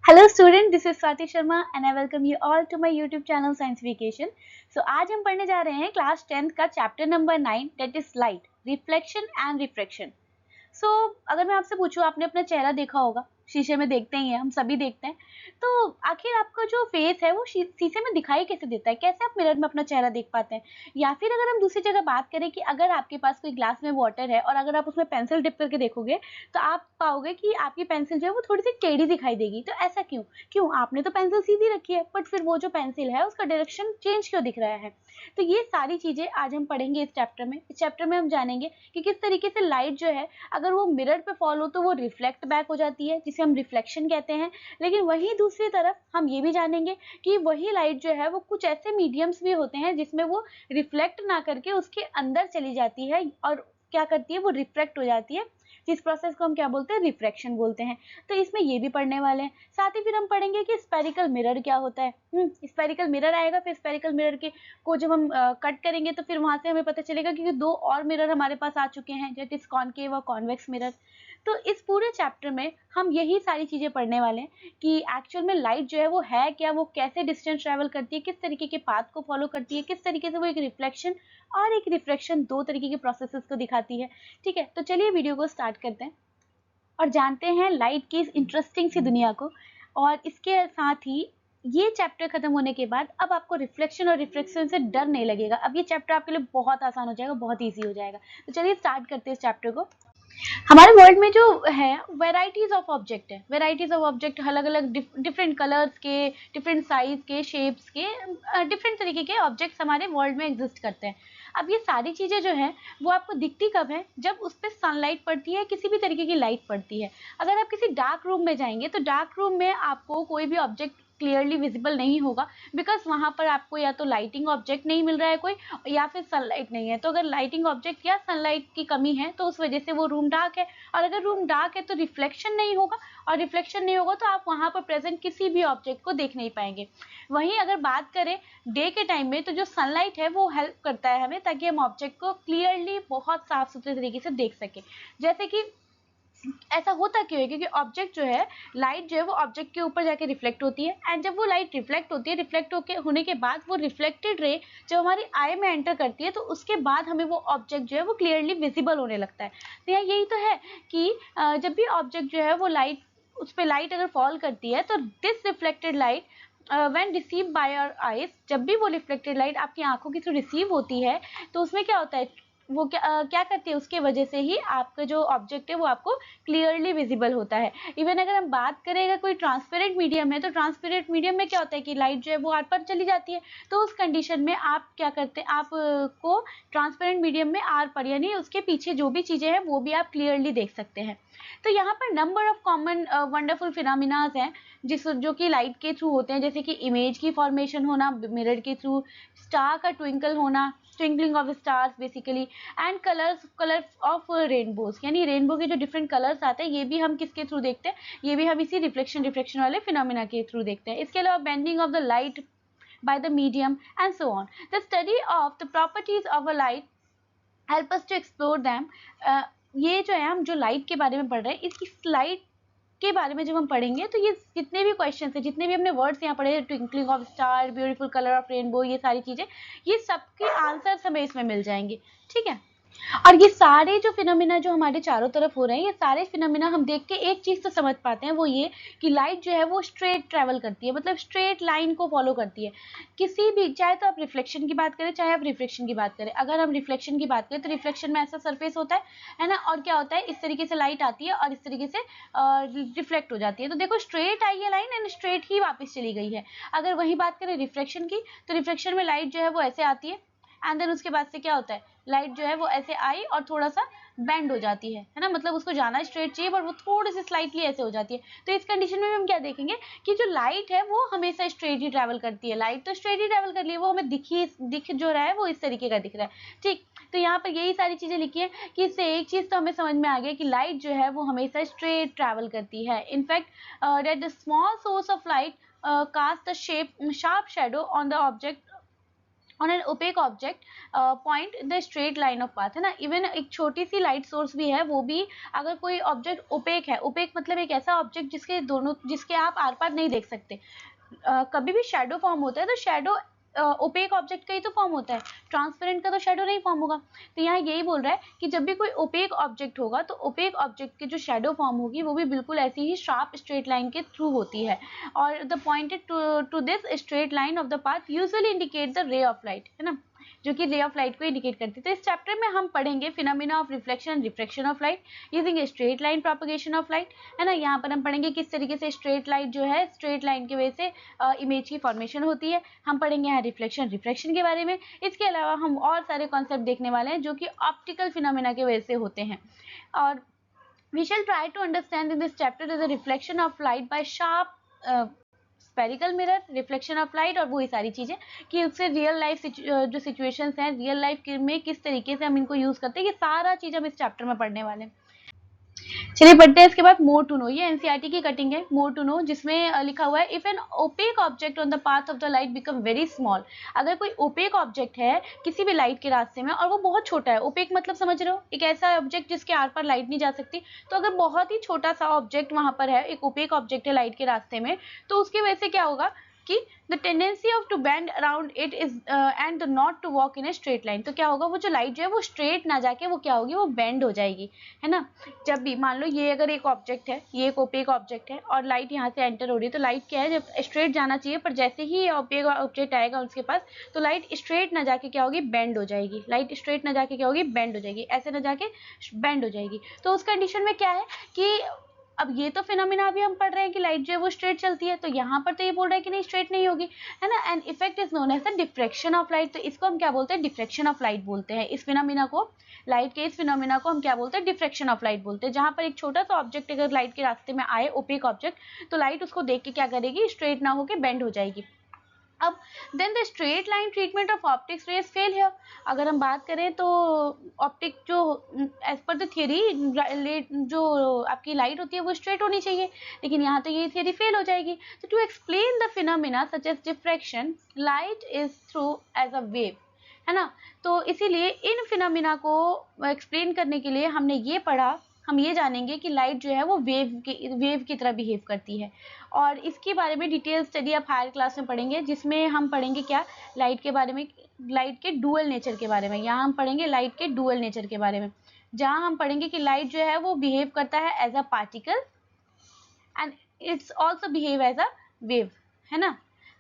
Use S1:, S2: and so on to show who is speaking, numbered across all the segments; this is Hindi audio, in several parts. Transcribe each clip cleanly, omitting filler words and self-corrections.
S1: Hello student, this is Swati Sharma and I welcome you all to my YouTube channel Science Vacation. So आज हम पढ़ने जा रहे हैं क्लास 10th का chapter number 9 that is light, reflection and refraction. अगर मैं आपसे पूछूं, आपने अपना चेहरा देखा होगा, शीशे में देखते ही हैं, हम सभी देखते हैं। तो आखिर आपका जो फेस है वो शीशे में दिखाई कैसे देता है? कैसे आप मिरर में अपना चेहरा देख पाते हैं? या फिर अगर हम दूसरी जगह बात करें कि अगर आपके पास कोई ग्लास में वाटर है और अगर आप उसमें पेंसिल डिप करके देखोगे तो आप पाओगे कि आपकी पेंसिल जो है वो थोड़ी सी टेढ़ी दिखाई देगी। तो ऐसा क्यों? आपने तो पेंसिल सीधी रखी है, बट फिर वो जो पेंसिल है उसका डायरेक्शन चेंज क्यों दिख रहा है? तो ये सारी चीजें आज हम पढ़ेंगे इस चैप्टर में। इस चैप्टर में हम जानेंगे कि किस तरीके से लाइट जो है अगर वो मिरर पे फॉल हो तो वो रिफ्लेक्ट बैक हो जाती है, जिसे हम रिफ्लेक्शन कहते हैं। लेकिन वहीं दूसरी तरफ हम ये भी जानेंगे कि वही लाइट जो है वो कुछ ऐसे मीडियम्स भी होते हैं जिसमें वो रिफ्लेक्ट ना करके उसके अंदर चली जाती है और क्या करती है, वो रिफ्रैक्ट हो जाती है, जिस प्रोसेस को हम क्या बोलते हैं, रिफ्रैक्शन बोलते हैं। तो इसमें ये भी पढ़ने वाले हैं। साथ ही फिर हम पढ़ेंगे कि स्फेरिकल मिरर क्या होता है। स्फेरिकल मिरर आएगा, फिर स्फेरिकल मिरर के को जब हम कट करेंगे तो फिर वहां से हमें पता चलेगा कि दो और मिरर हमारे पास आ चुके हैं, दैट इज कॉनकेव और कॉन्वेक्स मिरर। तो इस पूरे चैप्टर में हम यही सारी चीजें पढ़ने वाले हैं कि एक्चुअल में लाइट जो है वो है क्या, वो कैसे डिस्टेंस ट्रेवल करती है, किस तरीके के पाथ को फॉलो करती है, किस तरीके से वो एक रिफ्लेक्शन और एक रिफ्रैक्शन दो तरीके के प्रोसेसेस को दिखाती है। ठीक है, तो चलिए वीडियो को स्टार्ट करते हैं और जानते हैं लाइट की इस इंटरेस्टिंग सी दुनिया को। और इसके साथ ही ये चैप्टर खत्म होने के बाद अब आपको रिफ्लेक्शन और रिफ्रैक्शन से डर नहीं लगेगा। अब ये चैप्टर आपके लिए बहुत आसान हो जाएगा, बहुत इजी हो जाएगा। तो चलिए स्टार्ट करते हैं इस चैप्टर को। हमारे वर्ल्ड में जो है वेराइटीज ऑफ ऑब्जेक्ट है, वेराइटीज ऑफ ऑब्जेक्ट अलग अलग डिफरेंट कलर्स के, डिफरेंट साइज के, शेप्स के, डिफरेंट तरीके के ऑब्जेक्ट्स हमारे वर्ल्ड में एग्जिस्ट करते हैं। अब ये सारी चीजें जो है वो आपको दिखती कब है? जब उस पर सनलाइट पड़ती है, किसी भी तरीके की लाइट पड़ती है। अगर आप किसी डार्क रूम में जाएंगे तो डार्क रूम में आपको कोई भी ऑब्जेक्ट क्लियरली विजिबल नहीं होगा, बिकॉज वहां पर आपको या तो लाइटिंग ऑब्जेक्ट नहीं मिल रहा है कोई, या फिर सनलाइट नहीं है। तो अगर लाइटिंग ऑब्जेक्ट या सनलाइट की कमी है तो उस वजह से वो रूम डार्क है। और अगर रूम डार्क है तो रिफ्लेक्शन नहीं होगा, और रिफ्लेक्शन नहीं होगा तो आप वहां पर प्रेजेंट किसी भी ऑब्जेक्ट को देख नहीं पाएंगे। वहीं अगर बात करें डे के टाइम में तो जो सनलाइट है वो हेल्प करता है हमें, ताकि हम ऑब्जेक्ट को क्लियरली बहुत साफ सुथरे तरीके से देख सके। जैसे कि ऐसा होता क्यों है? क्योंकि ऑब्जेक्ट जो है, लाइट जो है वो ऑब्जेक्ट के ऊपर जाके रिफ्लेक्ट होती है, एंड जब वो लाइट रिफ्लेक्ट होती है, रिफ्लेक्ट होने के बाद वो रिफ्लेक्टेड रे जब हमारी आई में एंटर करती है तो उसके बाद हमें वो ऑब्जेक्ट जो है वो क्लियरली विजिबल होने लगता है। तो यहाँ यही तो है कि जब भी ऑब्जेक्ट जो है वो लाइट, उस पर लाइट अगर फॉल करती है तो this reflected light when receive by our eyes, जब भी वो रिफ्लेक्टेड लाइट आपकी आंखों की थ्रू रिसीव होती है तो उसमें क्या होता है, वो क्या करती है, उसके वजह से ही आपका जो ऑब्जेक्ट है वो आपको क्लियरली विजिबल होता है। इवन अगर हम बात करें अगर कोई ट्रांसपेरेंट मीडियम है तो ट्रांसपेरेंट मीडियम में क्या होता है कि लाइट जो है वो आर पर चली जाती है। तो उस कंडीशन में आप क्या करते हैं, आप को ट्रांसपेरेंट मीडियम में आर पर यानी उसके पीछे जो भी चीजें हैं वो भी आप क्लियरली देख सकते हैं। तो यहाँ पर number of common wonderful phenomenas हैं जो कि लाइट के थ्रू होते हैं, जैसे कि इमेज की फॉर्मेशन होना मिरर के थ्रू, स्टार का ट्विंकल होना, twinkling of stars basically, and colour of rainbows, यानी रेनबो के जो डिफरेंट कलर्स आते हैं ये भी हम किसके थ्रू देखते हैं, ये भी हम इसी रिफ्लेक्शन वाले फिनोमिना के थ्रू देखते हैं। इसके अलावा bending of the light by the medium and so on. The study of the properties of a light help us to explore them. ये जो है हम जो लाइट के बारे में पढ़ रहे हैं, इस लाइट के बारे में जब हम पढ़ेंगे तो ये जितने भी क्वेश्चन है, जितने भी हमने वर्ड्स यहाँ पढ़े, twinkling of star, beautiful colour of rainbow, ये सारी चीजें, ये सबके आंसर्स हमें इसमें मिल जाएंगे। ठीक है, और ये सारे जो फिनोमिना जो हमारे चारों तरफ हो रहे हैं, ये सारे फिनोमिना हम देख के एक चीज तो समझ पाते हैं, वो ये कि लाइट जो है वो स्ट्रेट ट्रेवल करती है, मतलब स्ट्रेट लाइन को फॉलो करती है। किसी भी, चाहे तो आप रिफ्लेक्शन की बात करें चाहे आप रिफ्रैक्शन की बात करें। अगर हम रिफ्लेक्शन की बात करें तो रिफ्लेक्शन में ऐसा सरफेस होता है ना, और क्या होता है, इस तरीके से लाइट आती है और इस तरीके से रिफ्लेक्ट हो जाती है। तो देखो स्ट्रेट आई है लाइन एंड स्ट्रेट ही वापस चली गई है। अगर वही बात करें रिफ्रैक्शन की तो रिफ्रैक्शन में लाइट जो है वो ऐसे आती है, एंड देन उसके बाद से क्या होता है, लाइट जो है वो ऐसे आई और थोड़ा सा बेंड हो जाती है ना, मतलब उसको जाना स्ट्रेट चाहिए पर वो थोड़ी सी स्लाइटली ऐसे हो जाती है। तो इस कंडीशन में हम क्या देखेंगे कि जो लाइट है वो हमेशा स्ट्रेट ही ट्रैवल करती है। लाइट तो स्ट्रेट ही ट्रैवल कर रही है, वो हमें दिख जो रहा है वो इस तरीके का दिख रहा है। ठीक, तो यहाँ पर यही सारी चीजें लिखी है कि इससे एक चीज तो हमें समझ में आ गया कि लाइट जो है वो हमेशा स्ट्रेट ट्रैवल करती है। In fact that the small source of light cast the shape sharp shadow on the object on an opaque object point the straight line of path, है ना। इवन एक छोटी सी लाइट सोर्स भी है, वो भी अगर कोई ऑब्जेक्ट ओपेक है, ओपेक मतलब एक ऐसा ऑब्जेक्ट जिसके आप आर पार नहीं देख सकते। कभी भी शेडो फॉर्म होता है तो शेडो ओपेक ऑब्जेक्ट का ही तो फॉर्म होता है, ट्रांसपेरेंट का तो शेडो नहीं फॉर्म होगा। तो यहाँ यही बोल रहा है कि जब भी कोई ओपेक ऑब्जेक्ट होगा तो ओपेक ऑब्जेक्ट की जो शेडो फॉर्म होगी वो भी बिल्कुल ऐसी ही शार्प स्ट्रेट लाइन के थ्रू होती है। और the pointed to this straight line of the path usually indicate the ray of light, है ना, जो कि रे ऑफ लाइट को इंडिकेट करती है। तो इस चैप्टर में हम पढ़ेंगे phenomena of reflection and refraction of light using A straight line propagation of light, है ना। यहाँ पर हम पढ़ेंगे किस तरीके से स्ट्रेट लाइट जो है, स्ट्रेट लाइन की वजह से इमेज की फॉर्मेशन होती है। हम पढ़ेंगे यहाँ रिफ्लेक्शन रिफ्रैक्शन के बारे में। इसके अलावा हम और सारे कॉन्सेप्ट देखने वाले हैं जो कि ऑप्टिकल फिनोमेना की वजह से होते हैं। और we shall try to understand in this chapter the reflection of light by sharp spherical mirror, reflection of light और वही सारी चीजें कि उससे रियल लाइफ जो सिचुएशंस हैं रियल लाइफ में किस तरीके से हम इनको यूज करते हैं, ये सारा चीज हम इस चैप्टर में पढ़ने वाले हैं। चलिए पढ़ते हैं इसके बाद मोर टू नो। ये एनसीईआरटी की कटिंग है मोर टू नो, जिसमें लिखा हुआ है if N opaque object on the path of the light become very small. अगर कोई ओपेक ऑब्जेक्ट है किसी भी लाइट के रास्ते में और वो बहुत छोटा है, ओपेक मतलब समझ रहे हो, एक ऐसा ऑब्जेक्ट जिसके आर पर लाइट नहीं जा सकती। तो अगर बहुत ही छोटा सा ऑब्जेक्ट वहां पर है, एक ओपेक ऑब्जेक्ट है लाइट के रास्ते में, तो उसकी वजह से क्या होगा कि the tendency of to bend around it is and not to walk in a straight line. तो क्या होगा, वो जो लाइट जो है वो स्ट्रेट ना जाके वो क्या होगी, वो बेंड हो जाएगी, है ना। जब भी मान लो ये अगर एक ऑब्जेक्ट है, ये एक ओपेक ऑब्जेक्ट है और लाइट यहाँ से एंटर हो रही है, तो लाइट क्या है, जब स्ट्रेट जाना चाहिए, पर जैसे ही ये ओपेक ऑब्जेक्ट आएगा उसके पास, तो लाइट स्ट्रेट ना जाके क्या होगी, बेंड हो जाएगी। लाइट स्ट्रेट ना जाके क्या होगी, बेंड हो जाएगी, ऐसे ना जाके बेंड हो जाएगी। तो उस कंडीशन में क्या है कि अब ये तो फिनोमिना अभी हम पढ़ रहे हैं कि लाइट जो है वो स्ट्रेट चलती है, तो यहाँ पर तो ये बोल रहा है कि नहीं स्ट्रेट नहीं होगी, है ना। And effect is known as the diffraction of light. तो इसको हम क्या बोलते हैं, डिफ्रेक्शन ऑफ लाइट बोलते हैं। इस फिनोमिना को, लाइट के इस फिनोमिना को हम क्या बोलते हैं, डिफ्रेक्शन ऑफ लाइट बोलते हैं। जहां पर एक छोटा सा ऑब्जेक्ट अगर लाइट के रास्ते में आए, ओपेक ऑब्जेक्ट, तो लाइट उसको देख के क्या करेगी, स्ट्रेट ना होकर बेंड हो जाएगी। अब then the straight line treatment of optics rays fail here. अगर हम बात करें तो ऑप्टिक जो एज पर द थियरी जो आपकी लाइट होती है वो स्ट्रेट होनी चाहिए, लेकिन यहाँ तो ये थियरी फेल हो जाएगी। तो to explain the phenomena such as diffraction light is through as a wave, है ना। तो इसीलिए इन फिनोमिना को एक्सप्लेन करने के लिए हमने ये पढ़ा, हम ये जानेंगे कि लाइट जो है वो वेव की तरह बिहेव करती है। और इसके बारे में डिटेल स्टडी आप हायर क्लास में पढ़ेंगे, जिसमें हम पढ़ेंगे क्या, लाइट के बारे में, लाइट के डुअल नेचर के बारे में। यहाँ हम पढ़ेंगे लाइट के डुअल नेचर के बारे में, जहाँ हम पढ़ेंगे कि लाइट जो है वो बिहेव करता है as a particle and it's also behave as a wave, है ना।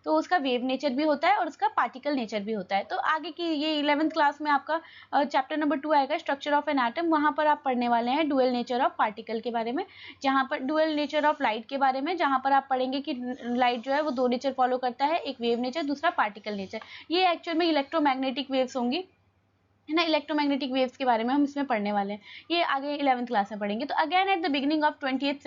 S1: तो उसका वेव नेचर भी होता है और उसका पार्टिकल नेचर भी होता है। तो आगे की ये 11th क्लास में आपका चैप्टर नंबर 2 आएगा, स्ट्रक्चर ऑफ एन एटम। वहां पर आप पढ़ने वाले हैं डुअल नेचर ऑफ पार्टिकल के बारे में, जहां पर डुअल नेचर ऑफ लाइट के बारे में, जहां पर आप पढ़ेंगे कि लाइट जो है वो दो नेचर फॉलो करता है, एक वेव नेचर, दूसरा पार्टिकल नेचर। ये एक्चुअल में इलेक्ट्रोमैग्नेटिक वेव्स होंगी, है ना। इलेक्ट्रोमैग्नेटिक वेव्स के बारे में हम इसमें पढ़ने वाले हैं, ये आगे 11th क्लास में पढ़ेंगे। तो again at the beginning of 20th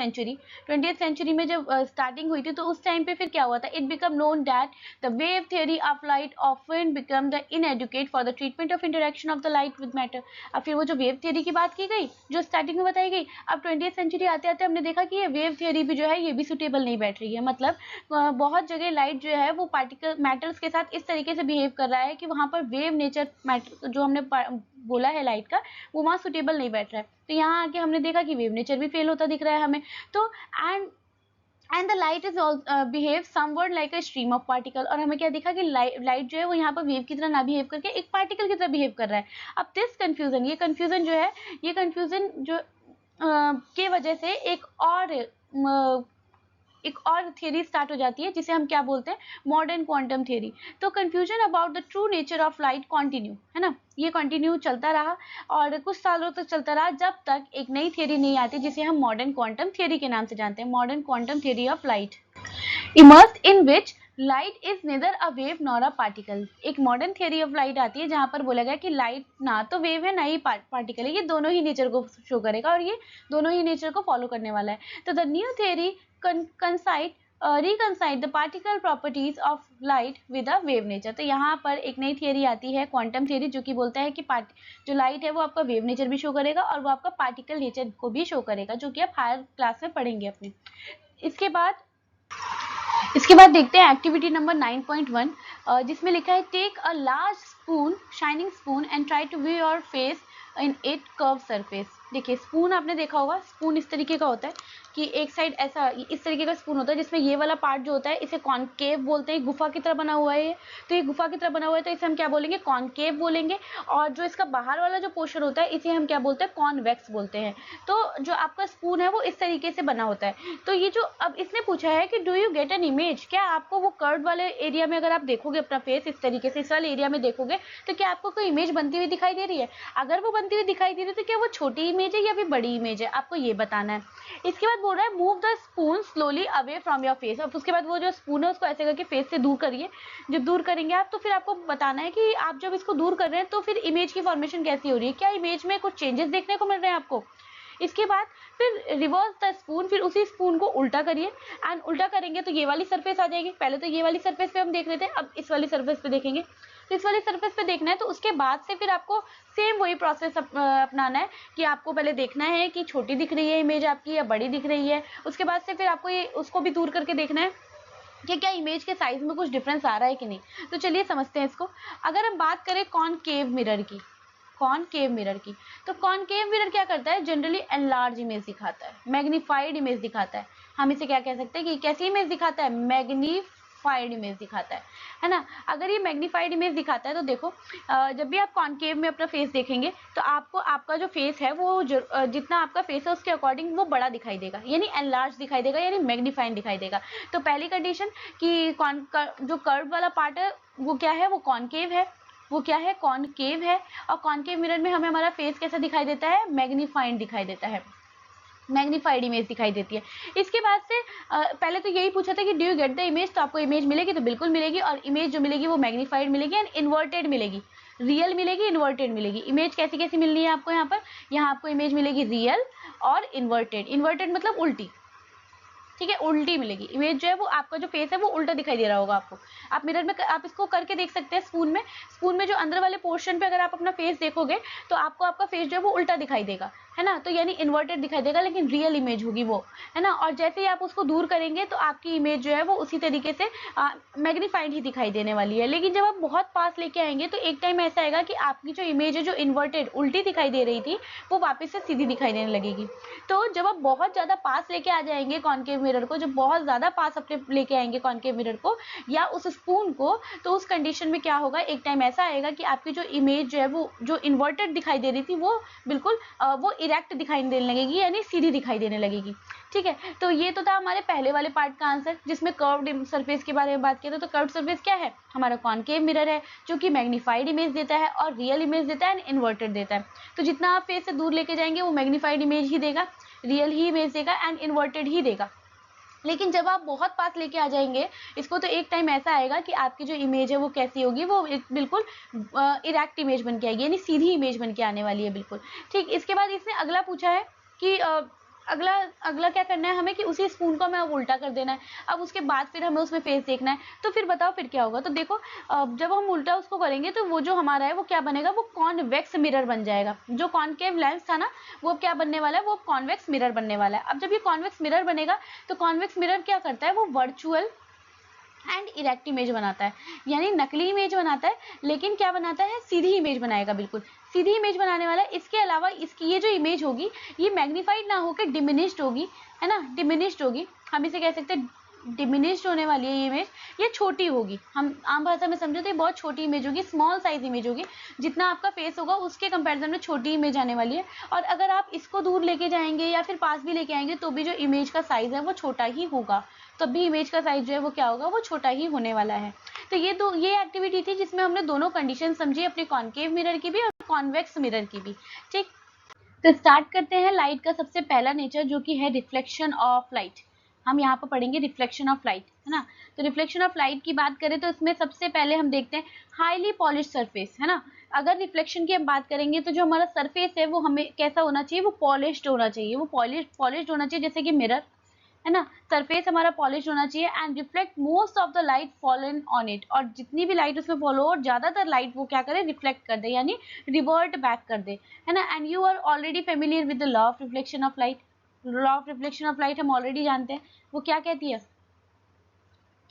S1: century में जब स्टार्टिंग हुई थी, तो उस टाइम पे फिर क्या हुआ था, it become known that the wave theory of light often become the inadequate for the treatment of interaction of the light with matter. अब फिर वो जो वेव थ्योरी की बात की गई, जो स्टार्टिंग में बताई गई, अब 20th सेंचुरी आते आते हमने देखा कि ये वेव थ्योरी भी जो है ये भी सुटेबल नहीं बैठ रही है। मतलब बहुत जगह लाइट जो है वो पार्टिकल मैटर्स के साथ इस तरीके से बिहेव कर रहा है कि वहां पर वेव नेचर मैटर जो हमने बोला है लाइट का, वो वहां सुटेबल नहीं बैठ रहा है। तो यहाँ आके हमने देखा कि वेव नेचर भी फेल होता दिख रहा है हमें। तो and the light is behave somewhat like a stream of particle. और हमें क्या दिखा कि लाइट जो है वो यहाँ पर वेव की तरह ना बिहेव करके एक पार्टिकल की तरह बिहेव कर रहा है। अब दिस कंफ्यूजन, ये कंफ्यूजन जो है, ये कंफ्यूजन जो के वजह से एक और थियरी स्टार्ट हो जाती है, जिसे हम क्या बोलते हैं, मॉडर्न क्वांटम थियरी। तो confusion about the true nature of light continue, है ना, ये कंटिन्यू चलता रहा और कुछ सालों तक चलता रहा, जब तक एक नई थियरी नहीं आती जिसे हम मॉडर्न क्वांटम थियरी के नाम से जानते हैं, modern quantum theory of light, immersed in which light is nether a wave nor a particle. एक मॉडर्न थियरी ऑफ लाइट आती है जहां पर बोला गया कि लाइट ना तो वेव है ना ही पार्टिकल है, ये दोनों ही नेचर को शो करेगा और ये दोनों ही नेचर को फॉलो करने वाला है। तो the new theory reconcile the particle properties of light with a wave nature। तो यहाँ पर एक नई थियरी आती है, क्वांटम थियरी, जो कि बोलता है कि जो लाइट है वो आपका वेव नेचर भी शो करेगा और वो आपका पार्टिकल नेचर को भी शो करेगा, जो कि आप हायर क्लास में पढ़ेंगे अपने। इसके बाद देखते हैं एक्टिविटी नंबर 9.1। जिसमें लिखा है take a large spoon, shining spoon and try to view your face in it curve surface. देखिए स्पून आपने देखा होगा, स्पून इस तरीके का होता है कि एक साइड ऐसा इस तरीके का स्पून होता है, जिसमें ये वाला पार्ट जो होता है इसे कॉनकेव बोलते हैं, गुफा की तरह बना हुआ है ये, तो ये गुफा की तरह बना हुआ है तो इसे हम क्या बोलेंगे, कॉनकेव बोलेंगे। और जो इसका बाहर वाला जो पोर्शन होता है इसे हम क्या बोलते हैं, कॉन्वेक्स बोलते हैं। तो जो आपका स्पून है वो इस तरीके से बना होता है। तो ये जो अब इसने पूछा है कि do you get an image, क्या आपको वो कर्व वाले एरिया में अगर आप देखोगे अपना फेस इस तरीके से इस वाले एरिया में देखोगे तो क्या आपको कोई इमेज बनती हुई दिखाई दे रही है? अगर वो बनती हुई दिखाई दे रही है तो क्या वो छोटी इमेज है या फिर बड़ी इमेज है, आपको ये बताना है। इसके बाद बोल रहा है move the spoon slowly away from your face. अब उसके बाद वो जो स्पून है उसको ऐसे करके फेस से दूर करिए। जब दूर करेंगे आप तो फिर आपको बताना है कि आप जब इसको दूर कर रहे हैं तो फिर इमेज की फॉर्मेशन कैसी हो रही है, क्या इमेज में कुछ चेंजेस देखने को मिल रहे हैं आपको। इसके बाद फिर रिवर्स द स्पून, फिर उसी स्पून को उल्टा करिए एंड उल्टा करेंगे तो ये वाली सरफेस आ जाएगी। पहले तो ये वाली सरफेस पे हम देख रहे थे, अब इस वाली सरफेस पे देखेंगे। तो इस वाली सरफेस पे देखना है तो उसके बाद से फिर आपको सेम वही प्रोसेस अपनाना है कि आपको पहले देखना है कि छोटी दिख रही है इमेज आपकी या बड़ी दिख रही है। उसके बाद से फिर आपको ये उसको भी दूर करके देखना है कि क्या इमेज के साइज में कुछ डिफरेंस आ रहा है कि नहीं। तो चलिए समझते हैं इसको। अगर हम बात करें कॉनकेव मिरर की, कॉनकेव मिरर की, तो कॉनकेव मिरर क्या करता है, जनरली एनलार्ज इमेज दिखाता है, मैग्नीफाइड इमेज दिखाता है। हम इसे क्या कह सकते हैं कि कैसी इमेज दिखाता है, मैग्नीफाइड इमेज दिखाता है ना। अगर ये मैग्नीफाइड इमेज दिखाता है तो देखो जब भी आप कॉनकेव में अपना फेस देखेंगे तो आपको आपका जो फेस है वो जितना आपका फेस है उसके अकॉर्डिंग वो बड़ा दिखाई देगा, यानी एनलार्ज दिखाई देगा, यानी मैग्नीफाइड दिखाई देगा। तो पहली कंडीशन कि जो कर्व वाला पार्ट है वो क्या है, वो कॉनकेव है, वो क्या है, कॉनकेव है। और कॉनकेव मिरर में हमें हमारा फेस कैसा दिखाई देता है, मैग्नीफाइड दिखाई देता है, मैग्नीफाइड इमेज दिखाई देती है। इसके बाद से पहले तो यही पूछा था कि do you get the image, तो आपको इमेज मिलेगी तो बिल्कुल मिलेगी, और इमेज जो मिलेगी वो मैग्नीफाइड मिलेगी एंड इन्वर्टेड मिलेगी, रियल मिलेगी, इन्वर्टेड मिलेगी। इमेज कैसी कैसी मिलनी है आपको, यहाँ आपको इमेज मिलेगी रियल और इन्वर्टेड। इन्वर्टेड मतलब उल्टी, ठीक है, उल्टी मिलेगी इमेज। जो है वो आपका जो फेस है वो उल्टा दिखाई दे रहा होगा आपको। आप मिरर में आप इसको करके देख सकते हैं स्पून में जो अंदर वाले पोर्शन पे अगर आप अपना फेस देखोगे तो आपको आपका फेस जो है वो उल्टा दिखाई देगा, है ना। तो यानी इन्वर्टेड दिखाई देगा, लेकिन रियल इमेज होगी वो, है ना। और जैसे ही आप उसको दूर करेंगे तो आपकी इमेज जो है वो उसी तरीके से मैग्नीफाइड ही दिखाई देने वाली है। लेकिन जब आप बहुत पास लेके आएंगे तो एक टाइम ऐसा आएगा कि आपकी जो इमेज है जो इन्वर्टेड उल्टी दिखाई दे रही थी वो वापस से सीधी दिखाई देने लगेगी। तो जब आप बहुत ज्यादा पास लेके आ जाएंगे कॉनकेव मिरर को, जब बहुत ज्यादा पास अपने लेके आएंगे कॉनकेव मिरर को या उस स्पून को, तो उस कंडीशन में क्या होगा, एक टाइम ऐसा आएगा कि आपकी जो इमेज जो है वो जो इन्वर्टेड दिखाई दे रही थी वो बिल्कुल वो इरेक्ट दिखाई देने लगेगी, यानी सीधी दिखाई देने लगेगी। ठीक है, तो ये तो था हमारे पहले वाले पार्ट का आंसर, जिसमें कर्व्ड सरफेस के बारे में बात किया था। तो कर्व्ड सरफेस क्या है, हमारा कॉनकेव मिरर है जो कि मैग्नीफाइड इमेज देता है और रियल इमेज देता है, इन्वर्टेड देता है। तो जितना आप फेस से दूर लेके जाएंगे वो मैग्नीफाइड इमेज ही देगा, रियल ही इमेज देगा एंड इन्वर्टेड ही देगा। लेकिन जब आप बहुत पास लेके आ जाएंगे इसको तो एक टाइम ऐसा आएगा कि आपकी जो इमेज है वो कैसी होगी, वो बिल्कुल इरेक्ट इमेज बन के आएगी, यानी सीधी इमेज बन के आने वाली है बिल्कुल। ठीक, इसके बाद इसने अगला पूछा है कि अगला अगला क्या करना है हमें कि उसी स्पून को हमें अब उल्टा कर देना है। अब उसके बाद फिर हमें उसमें फेस देखना है। तो फिर बताओ फिर क्या होगा। तो देखो जब हम उल्टा उसको करेंगे तो वो जो हमारा है वो क्या बनेगा, वो कॉन्वेक्स मिरर बन जाएगा। जो कॉनकेव लेंस था ना वो क्या बनने वाला है, वो कॉन्वेक्स मिरर बनने वाला है। अब जब ये कॉन्वेक्स मिरर बनेगा तो कॉन्वेक्स मिरर क्या करता है, वो वर्चुअल एंड इरेक्ट इमेज बनाता है, यानी नकली इमेज बनाता है, लेकिन क्या बनाता है, सीधी इमेज बनाएगा, बिल्कुल सीधी इमेज बनाने वाला है। इसके अलावा इसकी ये जो इमेज होगी ये मैग्नीफाइड ना होकर डिमिनिश्ड होगी, है ना, डिमिनिश्ड होगी। हम इसे कह सकते हैं डिमिनिश्ड होने वाली है ये इमेज, ये छोटी होगी। हम आम भाषा में समझो तो ये बहुत छोटी इमेज होगी, स्मॉल साइज इमेज होगी। जितना आपका फेस होगा उसके कंपैरिजन में छोटी इमेज आने वाली है। और अगर आप इसको दूर लेके जाएंगे या फिर पास भी लेके आएंगे तो भी जो इमेज का साइज है वो छोटा ही होगा, तब भी इमेज का साइज जो है वो क्या होगा, वो छोटा ही होने वाला है। तो ये एक्टिविटी थी जिसमें हमने दोनों कंडीशन समझी, अपने कॉनकेव मिरर की भी और कॉन्वेक्स मिरर की भी। ठीक, तो स्टार्ट करते हैं लाइट का सबसे पहला नेचर जो कि है रिफ्लेक्शन ऑफ लाइट। हम यहाँ पर पढ़ेंगे रिफ्लेक्शन ऑफ लाइट, है ना। तो रिफ्लेक्शन ऑफ लाइट की बात करें तो इसमें सबसे पहले हम देखते हैं हाईली पॉलिश सरफेस, है ना। अगर रिफ्लेक्शन की हम बात करेंगे तो जो हमारा सरफेस है वो हमें कैसा होना चाहिए, वो पॉलिश्ड होना चाहिए, वो पॉलिश्ड होना चाहिए, जैसे कि मिरर, है ना। सरफेस हमारा पॉलिश होना चाहिए and reflect most of the light fallen on it, और जितनी भी लाइट उसमें फॉलो हो और ज्यादातर लाइट वो क्या करे, रिफ्लेक्ट कर दे, यानी रिवर्ट बैक कर दे, है ना। And you are already familiar with the law of reflection of light. Law of reflection of light हम ऑलरेडी जानते हैं, वो क्या कहती है,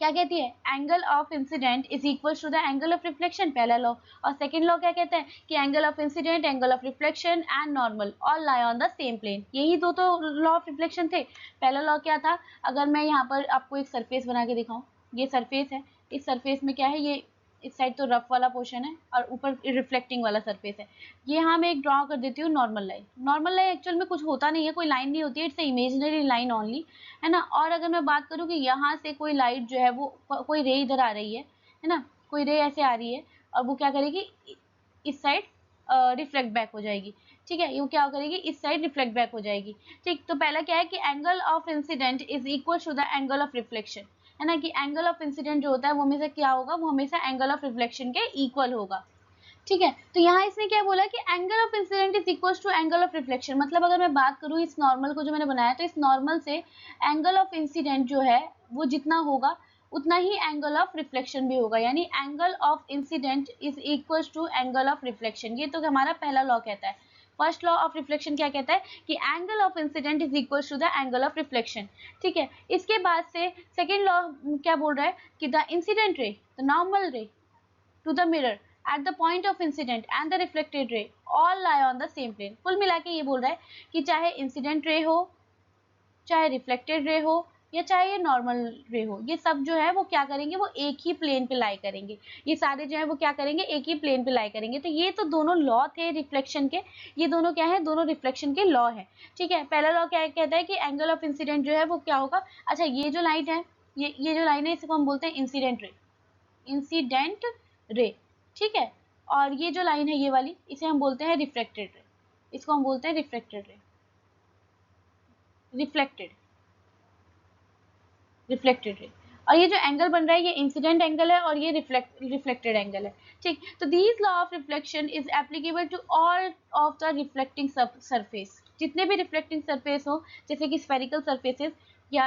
S1: क्या कहती है, angle of incidence is equal to the angle of reflection, पहला लॉ। और सेकंड लॉ क्या कहता है कि angle of incidence, angle of reflection and normal all lie on the same plane. यही दो तो लॉ ऑफ रिफ्लेक्शन थे। पहला लॉ क्या था, अगर मैं यहाँ पर आपको एक सरफेस बना के दिखाऊं, ये सरफेस है, इस सरफेस में क्या है, ये इस साइड तो रफ वाला पोर्शन है और ऊपर रिफ्लेक्टिंग वाला सरफेस है। ये यहाँ मैं एक ड्रॉ कर देती हूँ normal line. Normal line actual में कुछ होता नहीं है, कोई लाइन नहीं होती है, इट्स इमेजिनरी लाइन ओनली, है ना। और अगर मैं बात करूँ कि यहाँ से कोई लाइट जो है वो कोई रे इधर आ रही है ना, कोई रे ऐसे आ रही है और वो क्या करेगी, इस साइड रिफ्लेक्ट बैक हो जाएगी। ठीक है, ये क्या करेगी, इस साइड रिफ्लेक्ट बैक हो जाएगी। ठीक, तो पहला क्या है कि angle of incidence is equal to the angle of reflection, है ना, कि एंगल ऑफ इंसिडेंट जो होता है वो हमेशा क्या होगा, वो हमेशा एंगल ऑफ रिफ्लेक्शन के इक्वल होगा। ठीक है, तो यहाँ इसने क्या बोला कि angle of incidence is equal to angle of reflection. मतलब अगर मैं बात करूँ इस नॉर्मल को जो मैंने बनाया, तो इस नॉर्मल से एंगल ऑफ इंसिडेंट जो है वो जितना होगा उतना ही एंगल ऑफ रिफ्लेक्शन भी होगा, यानी angle of incidence is equal to angle of reflection. ये तो हमारा पहला लॉ कहता है। फर्स्ट लॉ ऑफ रिफ्लेक्शन क्या कहता है कि angle of incidence is equal to the angle of reflection. ठीक है, इसके बाद से सेकेंड लॉ क्या बोल रहा है कि the incident ray, the normal रे to the mirror at the point of incident and the reflected ray all lie on the same plane। कुल मिला के ये बोल रहा है कि चाहे इंसिडेंट रे हो, चाहे रिफ्लेक्टेड रे हो, या चाहे ये नॉर्मल रे हो, ये सब जो है वो क्या करेंगे, वो एक ही प्लेन पे लाई करेंगे। ये सारे जो है वो क्या करेंगे, एक ही प्लेन पे लाई करेंगे। तो ये तो दोनों लॉ थे रिफ्लेक्शन के, ये दोनों क्या है, दोनों रिफ्लेक्शन के लॉ है। ठीक है, पहला लॉ क्या कहता है कि एंगल ऑफ इंसिडेंट जो है वो क्या होगा। अच्छा, ये जो लाइन है, ये जो लाइन है इसको हम बोलते हैं इंसिडेंट रे, इंसिडेंट रे। ठीक है, और ये जो लाइन है ये वाली, इसे हम बोलते हैं रिफ्लेक्टेड रे, इसको हम बोलते हैं रिफ्लेक्टेड रे, रिफ्लेक्टेड रे। और ये जो एंगल बन रहा है ये इंसिडेंट एंगल है और ये रिफ्लेक्टेड एंगल है। ठीक, तो this law of reflection is applicable to all of the reflecting surface. जितने भी रिफ्लेक्टिंग सरफेस हो, जैसे कि स्फेरिकल सरफेसेस या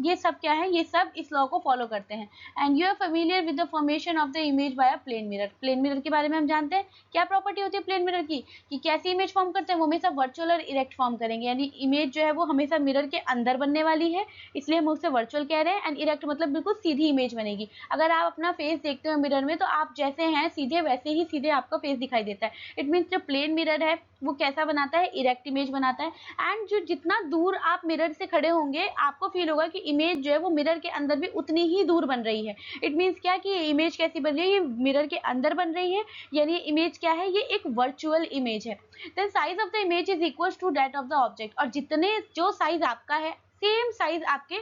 S1: ये सब क्या है, ये सब इस लॉ को फॉलो करते हैं। And you are familiar with the formation of the image by a plane mirror. Plane mirror के बारे में हम जानते हैं, क्या प्रॉपर्टी होती है प्लेन मिरर की, कि कैसी इमेज फॉर्म करते हैं, वो हमेशा वर्चुअल और इरेक्ट फॉर्म करेंगे, यानी इमेज जो है वो हमेशा मिरर के अंदर बनने वाली है, इसलिए हम उसे वर्चुअल कह रहे हैं। एंड इरेक्ट मतलब बिल्कुल सीधी इमेज बनेगी। अगर आप अपना फेस देखते हो मिरर में, तो आप जैसे हैं सीधे, वैसे ही सीधे आपका फेस दिखाई देता है। इट मीन्स जो प्लेन मिरर है वो कैसा बनाता है, इरेक्ट इमेज बनाता है। एंड जो जितना दूर आप मिरर से खड़े होंगे, आपको फील होगा कि इमेज जो है वो मिरर के अंदर भी उतनी ही दूर बन रही है। इट मीन्स क्या कि ये इमेज कैसी बन रही है, ये मिरर के अंदर बन रही है, यानी इमेज क्या है, ये एक वर्चुअल इमेज है। Then size of the image is equal to that of the object. और जितने जो साइज आपका है, सेम साइज आपके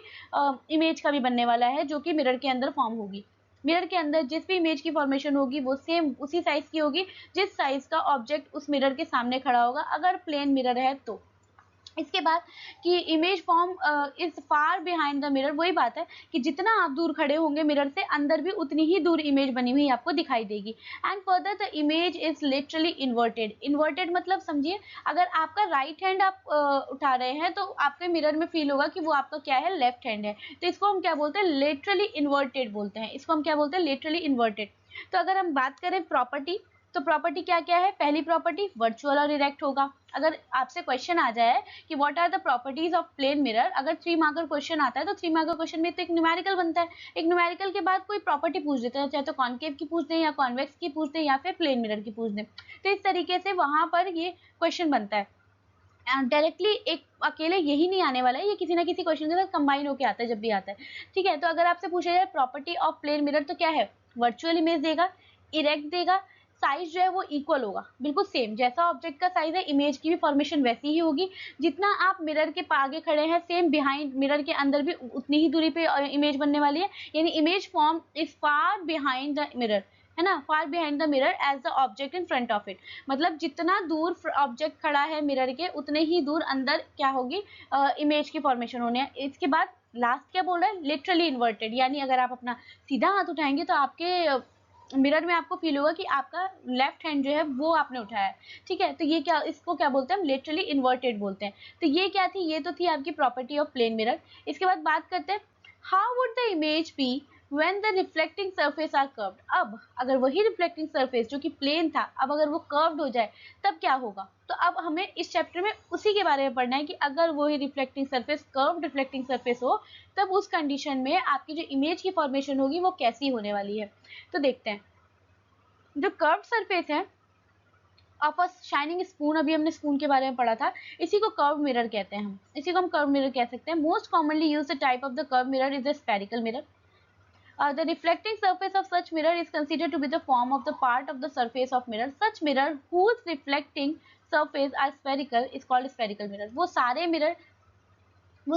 S1: इमेज का भी बनने वाला है, जो कि मिरर के अंदर फॉर्म होगी। मिरर के अंदर जिस भी इमेज की फॉर्मेशन होगी वो सेम उसी साइज की होगी जिस साइज का ऑब्जेक्ट उस मिरर के सामने खड़ा होगा, अगर प्लेन मिरर है तो। इसके बाद कि image form is far behind the mirror, वही बात है कि जितना आप दूर खड़े होंगे मिरर से, अंदर भी उतनी ही दूर इमेज बनी हुई आपको दिखाई देगी। And further the image is literally inverted. Inverted मतलब समझिए, अगर आपका राइट हैंड आप उठा रहे हैं तो आपके मिरर में फील होगा कि वो आपका क्या है, लेफ्ट हैंड है। तो इसको हम क्या बोलते हैं, लिटरली इन्वर्टेड बोलते हैं। इसको हम क्या बोलते हैं, लिटरली इन्वर्टेड। तो अगर हम बात करें प्रॉपर्टी, तो प्रॉपर्टी क्या क्या है, पहली प्रॉपर्टी वर्चुअल और इरेक्ट होगा। अगर आपसे क्वेश्चन आ जाए कि what are the properties of plane mirror, अगर 3 मार्कर क्वेश्चन आता है तो 3 मार्कर क्वेश्चन में तो एक न्यूमेरिकल बनता है, एक न्यूमेरिकल के बाद कोई प्रॉपर्टी पूछ देते हैं, चाहे तो कॉन्केव की पूछ दें या कॉन्वेक्स की पूछ दें या फिर प्लेन मिरर की पूछ दें। तो इस तरीके से वहां पर ये क्वेश्चन बनता है। डायरेक्टली एक अकेले यही नहीं आने वाला है, ये किसी ना किसी क्वेश्चन के साथ कंबाइन होकर आता है जब भी आता है। ठीक है, तो अगर आपसे पूछा जाए प्रॉपर्टी ऑफ प्लेन मिरर, तो क्या है, वर्चुअल इमेज देगा, इरेक्ट देगा, साइज जो है वो इक्वल होगा, बिल्कुल सेम जैसा ऑब्जेक्ट का साइज है, इमेज की भी फॉर्मेशन वैसी ही होगी। जितना आप मिरर के आगे खड़े हैं, सेम बिहाइंड मिरर के अंदर भी उतनी ही दूरी पे इमेज बनने वाली है, यानी image form is far behind the mirror, है ना, far behind the mirror as the object in front of it. मतलब जितना दूर ऑब्जेक्ट खड़ा है मिरर के, उतने ही दूर अंदर क्या होगी, इमेज की फॉर्मेशन होने है। इसके बाद लास्ट क्या बोल रहा है, लिटरली इन्वर्टेड, यानी अगर आप अपना सीधा हाथ उठाएंगे तो आपके मिरर में आपको फील होगा कि आपका लेफ्ट हैंड जो है वो आपने उठाया है। ठीक है, तो ये क्या, इसको क्या बोलते हैं हम, लिटरली इन्वर्टेड बोलते हैं। तो ये क्या थी, ये तो थी आपकी प्रॉपर्टी ऑफ प्लेन मिरर। इसके बाद बात करते हैं how would the image be when the reflecting surface are curved, अब अगर वही reflecting surface जो कि प्लेन था, अब अगर वो कर्व्ड हो जाए तब क्या होगा? तो अब हमें इस चैप्टर में उसी के बारे में पढ़ना है कि अगर वही reflecting surface curved reflecting surface हो तब उस कंडीशन में आपकी जो इमेज की फॉर्मेशन होगी वो कैसी होने वाली है। तो देखते हैं, जो कर्व्ड सरफेस है ऑफ अ शाइनिंग स्पून, अभी हमने स्पून के बारे में पढ़ा था, इसी को कर्व मिरर कहते हैं। हम इसी को हम कर्व मिरर कह सकते हैं। Most commonly used type of the curve mirror is a spherical mirror. The reflecting surface of such mirror is considered to be the form of the part of the surface of mirror. Such mirror whose reflecting surface are spherical is called spherical mirror. वो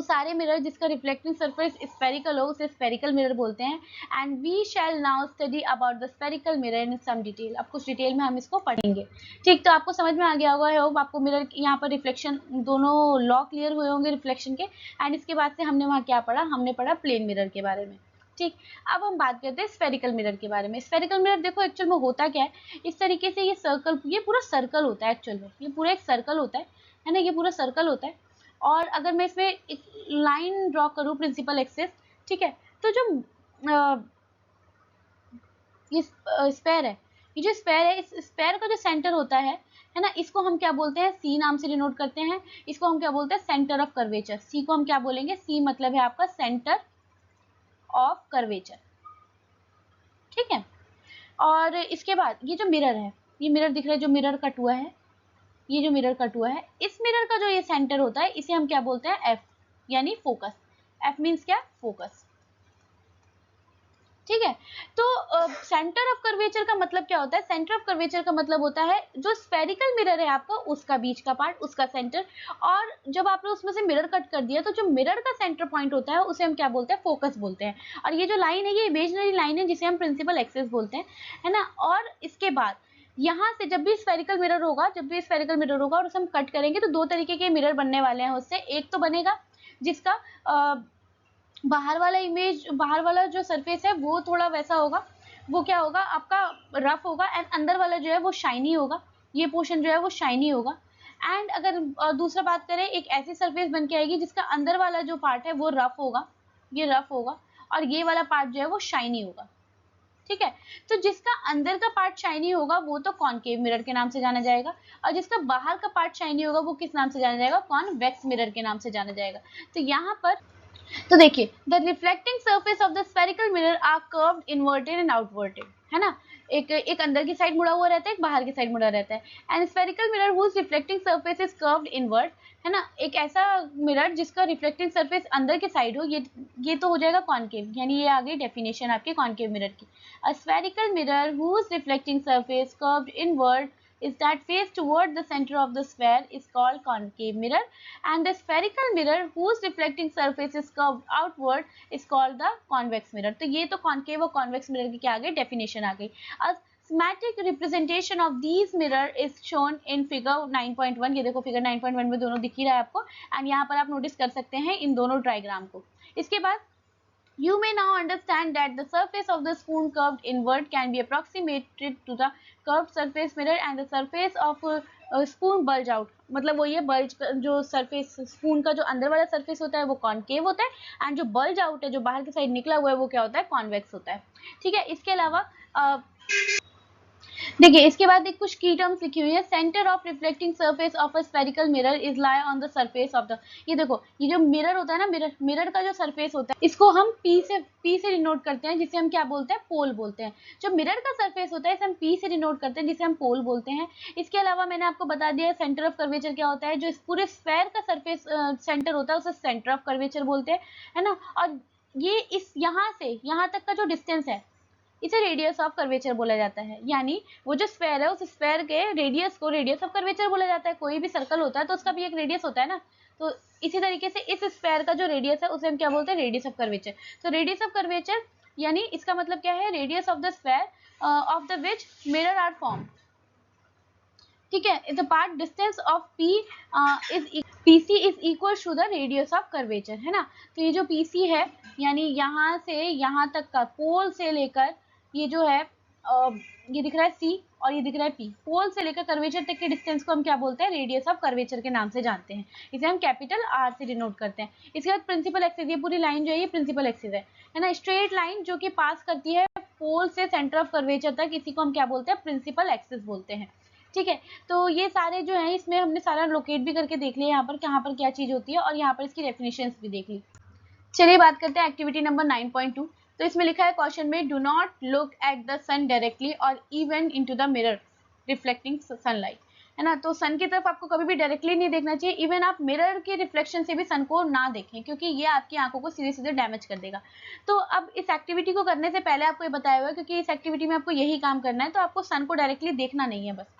S1: सारे मिरर जिसका रिफ्लेक्टिंग सरफेस स्फेरिकल हो उसे स्फेरिकल मिरर बोलते हैं। And we shall now study about the spherical mirror in some detail. अब कुछ डिटेल में हम इसको पढ़ेंगे। ठीक, तो आपको समझ में आ गया होगा, होप आपको मिरर यहाँ पर रिफ्लेक्शन दोनों लॉ क्लियर हुए होंगे रिफ्लेक्शन के। एंड इसके बाद से हमने वहाँ क्या पढ़ा? हमने पढ़ा प्लेन मिरर के बारे में। ठीक, अब हम बात करते हैं स्फेरिकल मिरर के बारे में। स्फेरिकल मिरर देखो एक्चुअल में होता क्या है, इस तरीके से ये पूरा सर्कल होता है। एक्चुअल में ये पूरा एक सर्कल होता है ना, ये पूरा सर्कल होता है। और अगर मैं इसमें एक लाइन ड्रॉ करूँ प्रिंसिपल एक्सिस, ठीक है, तो जो ये स्पेयर है, ये जो स्पेयर है, इस स्पेयर का जो सेंटर होता है ना, इसको हम क्या बोलते हैं? सी नाम से डिनोट करते हैं। इसको हम क्या बोलते हैं? Centre of curvature. सी को हम क्या बोलेंगे? सी मतलब है आपका सेंटर ऑफ कर्वेचर। ठीक है, और इसके बाद ये जो मिरर है, ये मिरर दिख रहा है जो मिरर कट हुआ है, ये जो मिरर कट हुआ है, इस मिरर का जो ये सेंटर होता है इसे हम क्या बोलते हैं? एफ, यानी फोकस। एफ मीन्स क्या? फोकस। ठीक है, तो सेंटर ऑफ कर्वेचर का मतलब क्या होता है? सेंटर ऑफ कर्वेचर का मतलब होता है जो स्फेरिकल मिरर है आपका, उसका बीच का पार्ट, उसका सेंटर। और जब आपने उसमें से मिरर कट कर दिया तो जो मिरर का सेंटर पॉइंट होता है उसे हम क्या बोलते हैं? फोकस बोलते हैं। और ये जो लाइन है ये इमेजिनरी लाइन है जिसे हम प्रिंसिपल एक्सिस बोलते हैं, है ना। और इसके बाद यहाँ से जब भी स्फेरिकल मिरर होगा और उसे हम कट करेंगे तो दो तरीके के मिरर बनने वाले हैं उससे। एक तो बनेगा जिसका बाहर वाला जो सरफेस है वो थोड़ा वैसा होगा, वो क्या होगा? आपका रफ होगा। एंड अंदर वाला जो है वो शाइनी होगा, ये पोर्शन जो है वो शाइनी होगा। एंड अगर दूसरा बात करें, एक ऐसी सरफेस बन के आएगी जिसका अंदर वाला जो पार्ट है वो रफ होगा, ये रफ होगा, और ये वाला पार्ट जो है वो शाइनी होगा। ठीक है, तो जिसका अंदर का पार्ट शाइनी होगा वो तो कॉनकेव मिरर के नाम से जाना जाएगा, और जिसका बाहर का पार्ट शाइनी होगा वो किस नाम से जाना जाएगा? कॉन्वेक्स मिरर के नाम से जाना जाएगा। तो यहाँ पर तो देखिए, the reflecting surface of the spherical mirror are curved, inverted and outverted, है ना। एक अंदर की साइड मुड़ा हुआ रहता है, एक बाहर की साइड मुड़ा रहता है। And spherical mirror whose reflecting surface is curved inward, है ना। एक ऐसा मिरर जिसका रिफ्लेक्टिंग सरफेस अंदर की साइड हो, ये तो हो जाएगा कॉनकेव, यानी ये आ गई डेफिनेशन आपकी कॉनकेव मिरर की। A spherical mirror whose reflecting surface curved inward is that face toward the center of the sphere is called concave mirror, and the spherical mirror whose reflecting surface is curved outward is called the convex mirror. तो ये तो concave और convex mirror की क्या आ गई? definition आ गई। A schematic representation of these mirror is shown in figure 9.1। ये देखो figure 9.1 में दोनों दिख ही रहा है आपको, एंड यहाँ पर आप नोटिस कर सकते हैं इन दोनों डायग्राम को। इसके बाद You may now understand that the surface of the spoon curved inward can be approximated to the curved surface mirror and the surface of spoon bulge out। मतलब वो ये बल्ज जो सरफेस स्पून का जो अंदर वाला सरफेस होता है वो कॉनकेव होता है, एंड जो बल्ज आउट है जो बाहर की साइड निकला हुआ है वो क्या होता है? कॉन्वेक्स होता है। ठीक है, इसके अलावा देखिए इसके बाद एक कुछ की टर्म्स लिखी हुई है। Centre of reflecting surface of a spherical mirror is lie on the surface of the, ये देखो ये जो मिरर होता है ना, मिरर का जो सरफेस होता है इसको हम पी से डिनोट करते हैं, जिसे हम क्या बोलते हैं? पोल बोलते हैं। जो मिरर का सरफेस होता है इसे हम पी से डिनोट करते हैं, जिसे हम पोल बोलते हैं। इसके अलावा मैंने आपको बता दिया सेंटर ऑफ कर्वेचर क्या होता है। जो इस पूरे स्फेयर का सरफेस सेंटर होता है उसे सेंटर ऑफ कर्वेचर बोलते हैं, है ना। और ये इस यहाँ से यहाँ तक का जो डिस्टेंस है इसे रेडियस ऑफ कर्वेचर बोला जाता है। यानी वो जो स्फेयर है उस स्फेयर के रेडियस को रेडियस ऑफ कर्वेचर बोला जाता है। कोई भी सर्कल होता है तो उसका भी एक रेडियस होता है ना, तो इसी तरीके से इस स्फेयर का जो रेडियस है उसे हम क्या बोलते हैं? Radius of curvature. तो रेडियस ऑफ कर्वेचर यानी इसका मतलब क्या है? Radius of the sphere of the which mirror are form. ठीक है, the part distance of P is PC is equal to the radius of curvature, है ना। तो ये जो PC है यानी यहाँ से यहाँ तक का पोल से लेकर ये जो है ये दिख रहा है C और ये दिख रहा है P। पोल से लेकर कर्वेचर तक के डिस्टेंस को हम क्या बोलते हैं? रेडियस ऑफ कर्वेचर के नाम से जानते हैं। इसे हम कैपिटल R से डिनोट करते हैं। इसके बाद प्रिंसिपल एक्सिस, ये पूरी लाइन जो है ये प्रिंसिपल एक्सिस है ना, स्ट्रेट लाइन जो कि पास करती है पोल से सेंटर ऑफ कर्वेचर तक, इसी को हम क्या बोलते हैं? प्रिंसिपल एक्सिस बोलते हैं। ठीक है, तो ये सारे जो है इसमें हमने सारा लोकेट भी करके देख लिया यहाँ पर कहाँ पर क्या चीज होती है, और यहाँ पर इसकी डेफिनेशंस भी देख ली। चलिए बात करते हैं एक्टिविटी नंबर 9.2। तो इसमें लिखा है क्वेश्चन में, do not look at the sun directly और even into the mirror reflecting sunlight, है ना। तो सन की तरफ आपको कभी भी डायरेक्टली नहीं देखना चाहिए, इवन आप मिरर के रिफ्लेक्शन से भी सन को ना देखें, क्योंकि ये आपकी आंखों को सीधे सीधे डैमेज कर देगा। तो अब इस एक्टिविटी को करने से पहले आपको ये बताया हुआ है, क्योंकि इस एक्टिविटी में आपको यही काम करना है, तो आपको सन को डायरेक्टली देखना नहीं है बस।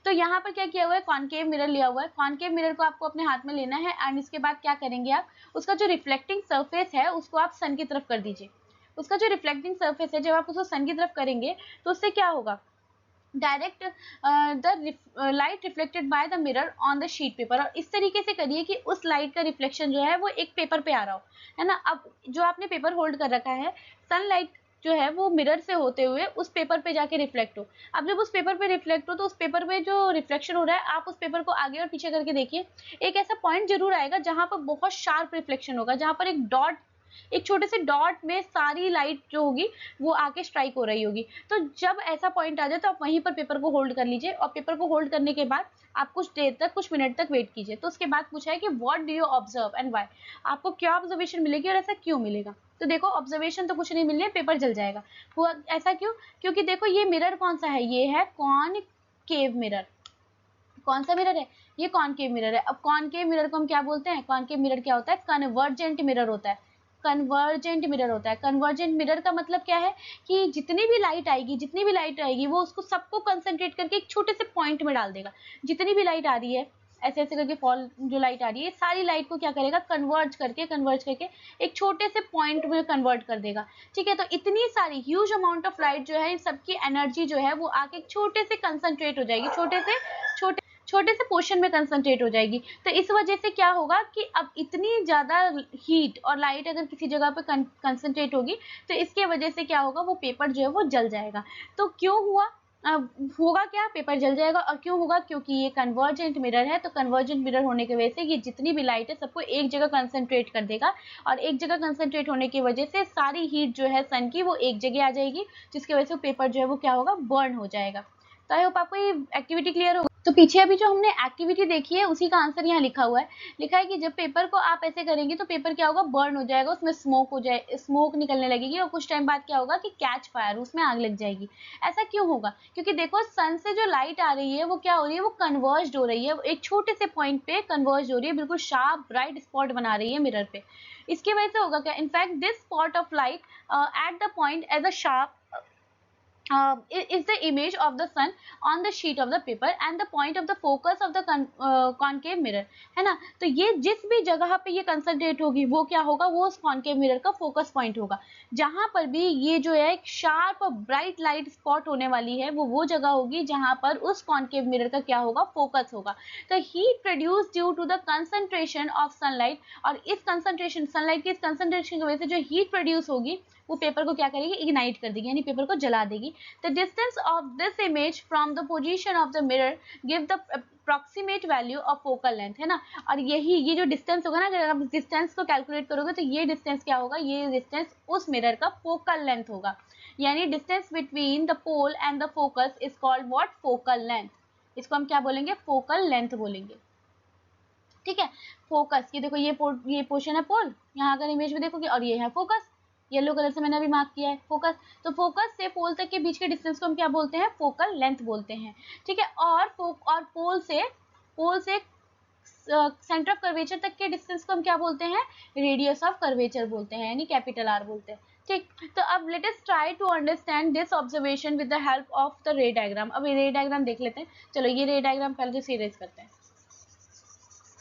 S1: तो यहाँ पर क्या किया हुआ है? कॉनकेव मिरर लिया हुआ है। कॉनकेव मिरर को आपको अपने हाथ में लेना है एंड इसके बाद क्या करेंगे आप, उसका जो रिफ्लेक्टिंग सरफेस है उसको आप सन की तरफ कर दीजिए। उसका जो रिफ्लेक्टिंग सरफेस है, जब आप उसको सन की तरफ करेंगे तो उससे क्या होगा? Direct the light reflected by the mirror on the sheet paper, और इस तरीके से करिए कि उस लाइट का रिफ्लेक्शन जो है वो एक पेपर पे आ रहा हो, है ना। अब जो आपने पेपर होल्ड कर रखा है, सनलाइट जो है वो मिरर से होते हुए उस पेपर पे जाके रिफ्लेक्ट हो। अब जब उस पेपर पे रिफ्लेक्ट हो तो उस पेपर में जो रिफ्लेक्शन हो रहा है, आप उस पेपर को आगे और पीछे करके देखिए, एक ऐसा पॉइंट जरूर आएगा जहां पर बहुत शार्प रिफ्लेक्शन होगा, जहां पर एक छोटे से डॉट में सारी लाइट जो होगी वो आके स्ट्राइक हो रही होगी। तो जब ऐसा पॉइंट आ जाए तो आप वहीं पर पेपर को होल्ड कर लीजिए, और पेपर को होल्ड करने के बाद आप कुछ देर तक, कुछ मिनट तक वेट कीजिए। तो उसके बाद पूछा है कि what do you observe and why, आपको क्या ऑब्जर्वेशन मिलेगी और ऐसा क्यों मिलेगा? तो देखो, ऑब्जर्वेशन तो कुछ नहीं मिलने, पेपर जल जाएगा। हुआ ऐसा क्यों? क्योंकि देखो ये मिरर कौन सा है? ये है कॉनकेव मिरर। कौन सा मिरर है? ये कॉनकेव मिरर है। अब कॉनकेव मिरर को हम क्या बोलते हैं? कॉनकेव मिरर क्या होता है? कन्वर्जेंट मिरर होता है। कन्वर्जेंट मिरर होता है। कन्वर्जेंट मिरर का मतलब क्या है कि जितनी भी लाइट आएगी, जितनी भी लाइट आएगी, वो उसको सबको कंसंट्रेट करके एक छोटे से पॉइंट में डाल देगा। जितनी भी लाइट आ रही है, ऐसे ऐसे करके फॉल जो लाइट आ रही है, सारी लाइट को क्या करेगा? कन्वर्ज करके एक छोटे से पॉइंट में कन्वर्ट कर देगा। ठीक है, तो इतनी सारी ह्यूज अमाउंट ऑफ लाइट जो है, इन सबकी एनर्जी जो है वो आके छोटे से कंसंट्रेट हो जाएगी, छोटे से पोर्शन में कंसंट्रेट हो जाएगी। तो इस वजह से क्या होगा कि अब इतनी ज्यादा हीट और लाइट अगर किसी जगह पे कंसंट्रेट होगी, तो इसके वजह से क्या होगा? वो पेपर जो है वो जल जाएगा। तो क्यों हुआ? होगा क्या? पेपर जल जाएगा। और क्यों होगा? क्योंकि ये कन्वर्जेंट मिरर है। तो कन्वर्जेंट मिरर होने की वजह से ये जितनी भी लाइट है सबको एक जगह कंसंट्रेट कर देगा, और एक जगह कंसंट्रेट होने की वजह से सारी हीट जो है सन की वो एक जगह आ जाएगी, जिसकी वजह से पेपर जो है वो क्या होगा? बर्न हो जाएगा। तो आई होप आपको ये एक्टिविटी क्लियर होगा। तो पीछे अभी जो हमने एक्टिविटी देखी है उसी का आंसर यहाँ लिखा हुआ है। लिखा है कि जब पेपर को आप ऐसे करेंगे तो पेपर क्या होगा? बर्न हो जाएगा, उसमें स्मोक निकलने लगेगी, और कुछ टाइम बाद क्या होगा कि कैच फायर, उसमें आग लग जाएगी। ऐसा क्यों होगा? क्योंकि देखो, सन से जो लाइट आ रही है वो क्या हो रही है? वो कन्वर्ज हो रही है, एक छोटे से पॉइंट पे कन्वर्ज हो रही है, बिल्कुल शार्प ब्राइट स्पॉट बना रही है मिरर पे। इसकी वजह से होगा क्या? In fact this spot of light at the point as a sharp is the image of the sun on the sheet of the paper and the point of the focus of the concave mirror, है ना। तो ये जिस भी जगह पे ये कंसंट्रेट होगी वो क्या होगा? वो उस कॉनकेव मिरर का फोकस पॉइंट होगा। जहां पर भी ये जो है एक शार्प और ब्राइट लाइट स्पॉट होने वाली है, वो जगह होगी जहां पर उस कॉनकेव मिरर का क्या होगा? फोकस होगा। तो heat produce due to the concentration of sunlight, और इस कंसंट्रेशन, सनलाइट की इस कंसंट्रेशन की वजह से जो हीट प्रोड्यूस होगी वो पेपर को क्या करेगी? इग्नाइट कर देगी, यानी पेपर को जला देगी। The distance of this image from the position of the mirror give the approximate value of focal length, है ना। और ये जो डिस्टेंस होगा ना, अगर आप डिस्टेंस को कैलकुलेट करोगे तो ये डिस्टेंस क्या होगा? ये डिस्टेंस उस मिरर का फोकल लेंथ होगा। यानी distance between the pole and the focus is called what? Focal length. इसको हम क्या बोलेंगे? फोकल लेंथ बोलेंगे। ठीक है, फोकस, ये देखो, ये पोर्शन है पोल, यहाँ अगर इमेज में देखोगे, और ये है फोकस, येलो कलर से मैंने अभी मार्क किया है फोकस। तो फोकस से पोल तक के बीच के डिस्टेंस को हम क्या बोलते हैं? फोकल लेंथ बोलते हैं। ठीक है, और पोल से सेंटर ऑफ कर्वेचर तक के डिस्टेंस को हम क्या बोलते हैं? रेडियस ऑफ कर्वेचर बोलते हैं, यानी कैपिटल आर बोलते हैं। ठीक, तो अब let us try to understand this observation with the help of the ray diagram. अब ये रे डायग्राम देख लेते हैं। चलो, ये रे डायग्राम पहले से इरेज करते हैं।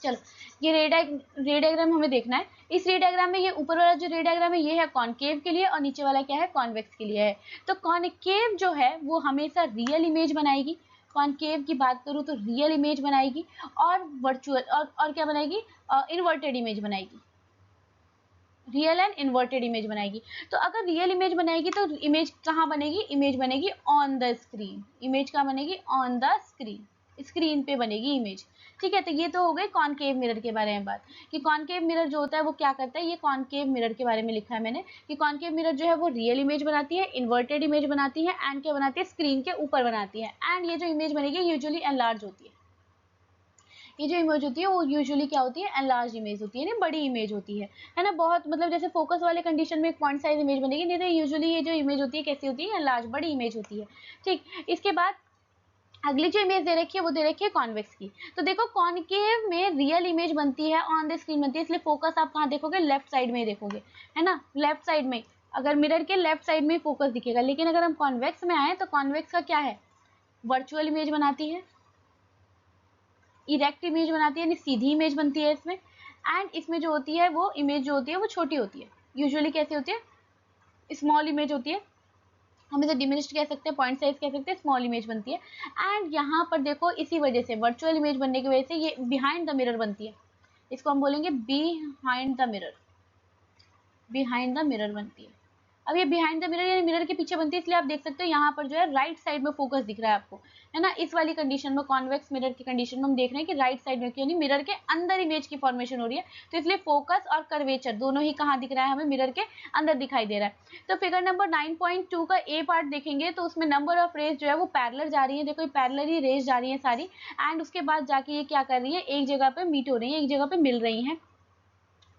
S1: चलो, ये रे डायग्राम हमें देखना है। इस रे डायग्राम में ये ऊपर वाला जो रे डायग्राम है ये है कॉनकेव के लिए, और नीचे वाला क्या है? कॉन्वेक्स के लिए है। तो कॉनकेव जो है वो हमेशा रियल इमेज बनाएगी। कॉनकेव की बात करूँ तो रियल इमेज बनाएगी, और वर्चुअल और क्या बनाएगी? इन्वर्टेड इमेज बनाएगी। रियल एंड इन्वर्टेड इमेज बनाएगी। तो अगर रियल इमेज बनाएगी तो इमेज कहाँ बनेगी, इमेज बनेगी ऑन द स्क्रीन। इमेज कहाँ बनेगी, ऑन द स्क्रीन, स्क्रीन पे बनेगी इमेज। ठीक है, तो ये तो हो गई कॉनकेव मिरर के बारे में बात, कि कॉनकेव मिरर जो होता है वो क्या करता है। ये कॉनकेव मिरर के बारे में लिखा है मैंने, कि कॉनकेव मिरर जो है वो रियल इमेज बनाती है, इन्वर्टेड इमेज बनाती है, एंड क्या बनाती है, स्क्रीन के ऊपर बनाती है। एंड ये जो इमेज बनेगी यूजुअली एनलार्ज होती है। ये जो इमेज होती है वो यूजुअली क्या होती है, एनलार्ज इमेज होती है, ना बड़ी इमेज होती है ना। बहुत मतलब जैसे फोकस वाले कंडीशन में एक पॉइंट साइज इमेज बनेगी, नहीं तो यूजुअली ये जो इमेज होती है कैसी होती है, एनलार्ज, बड़ी इमेज होती है। ठीक, इसके बाद अगली जो इमेज दे रखी है वो दे रखी है कॉन्वेक्स की। तो देखो कॉनकेव में रियल इमेज बनती है, ऑन द स्क्रीन बनती है, इसलिए फोकस आप कहाँ देखोगे, लेफ्ट साइड में ही देखोगे, है ना, लेफ्ट साइड में। अगर मिरर के लेफ्ट साइड में फोकस दिखेगा। लेकिन अगर हम कॉन्वेक्स में आए तो कॉन्वेक्स का क्या है, वर्चुअल इमेज बनाती है, इरेक्ट इमेज बनाती है, यानी सीधी इमेज बनती है इसमें। एंड इसमें जो होती है वो इमेज जो होती है वो छोटी होती है, यूजुअली कैसी होती है, स्मॉल इमेज होती है। हम इसे डिमिनिश्ड कह सकते हैं, पॉइंट साइज कह सकते हैं, स्मॉल इमेज बनती है। एंड यहाँ पर देखो इसी वजह से, वर्चुअल इमेज बनने की वजह से ये बिहाइंड द मिरर बनती है। इसको हम बोलेंगे behind the mirror, behind the mirror बनती है। अब ये बिहाइंड द मिरर यानी मिरर के पीछे बनती है, इसलिए आप देख सकते हो यहाँ पर जो है राइट साइड में फोकस दिख रहा है आपको, है ना। इस वाली कंडीशन में, कॉन्वेक्स मिरर की कंडीशन में हम देख रहे हैं कि राइट साइड में, यानी मिरर के अंदर इमेज की फॉर्मेशन हो रही है। तो इसलिए फोकस और कर्वेचर दोनों ही कहाँ दिख रहा है, हमें मिरर के अंदर दिखाई दे रहा है। तो फिगर नंबर 9.2 का ए पार्ट देखेंगे तो उसमें नंबर ऑफ रेज जो है वो पैरेलल जा रही है। देखो पैरेलल ही रेज जा रही है सारी, एंड उसके बाद जाके ये क्या कर रही है, एक जगह पे मीट हो रही है, एक जगह पे मिल रही है।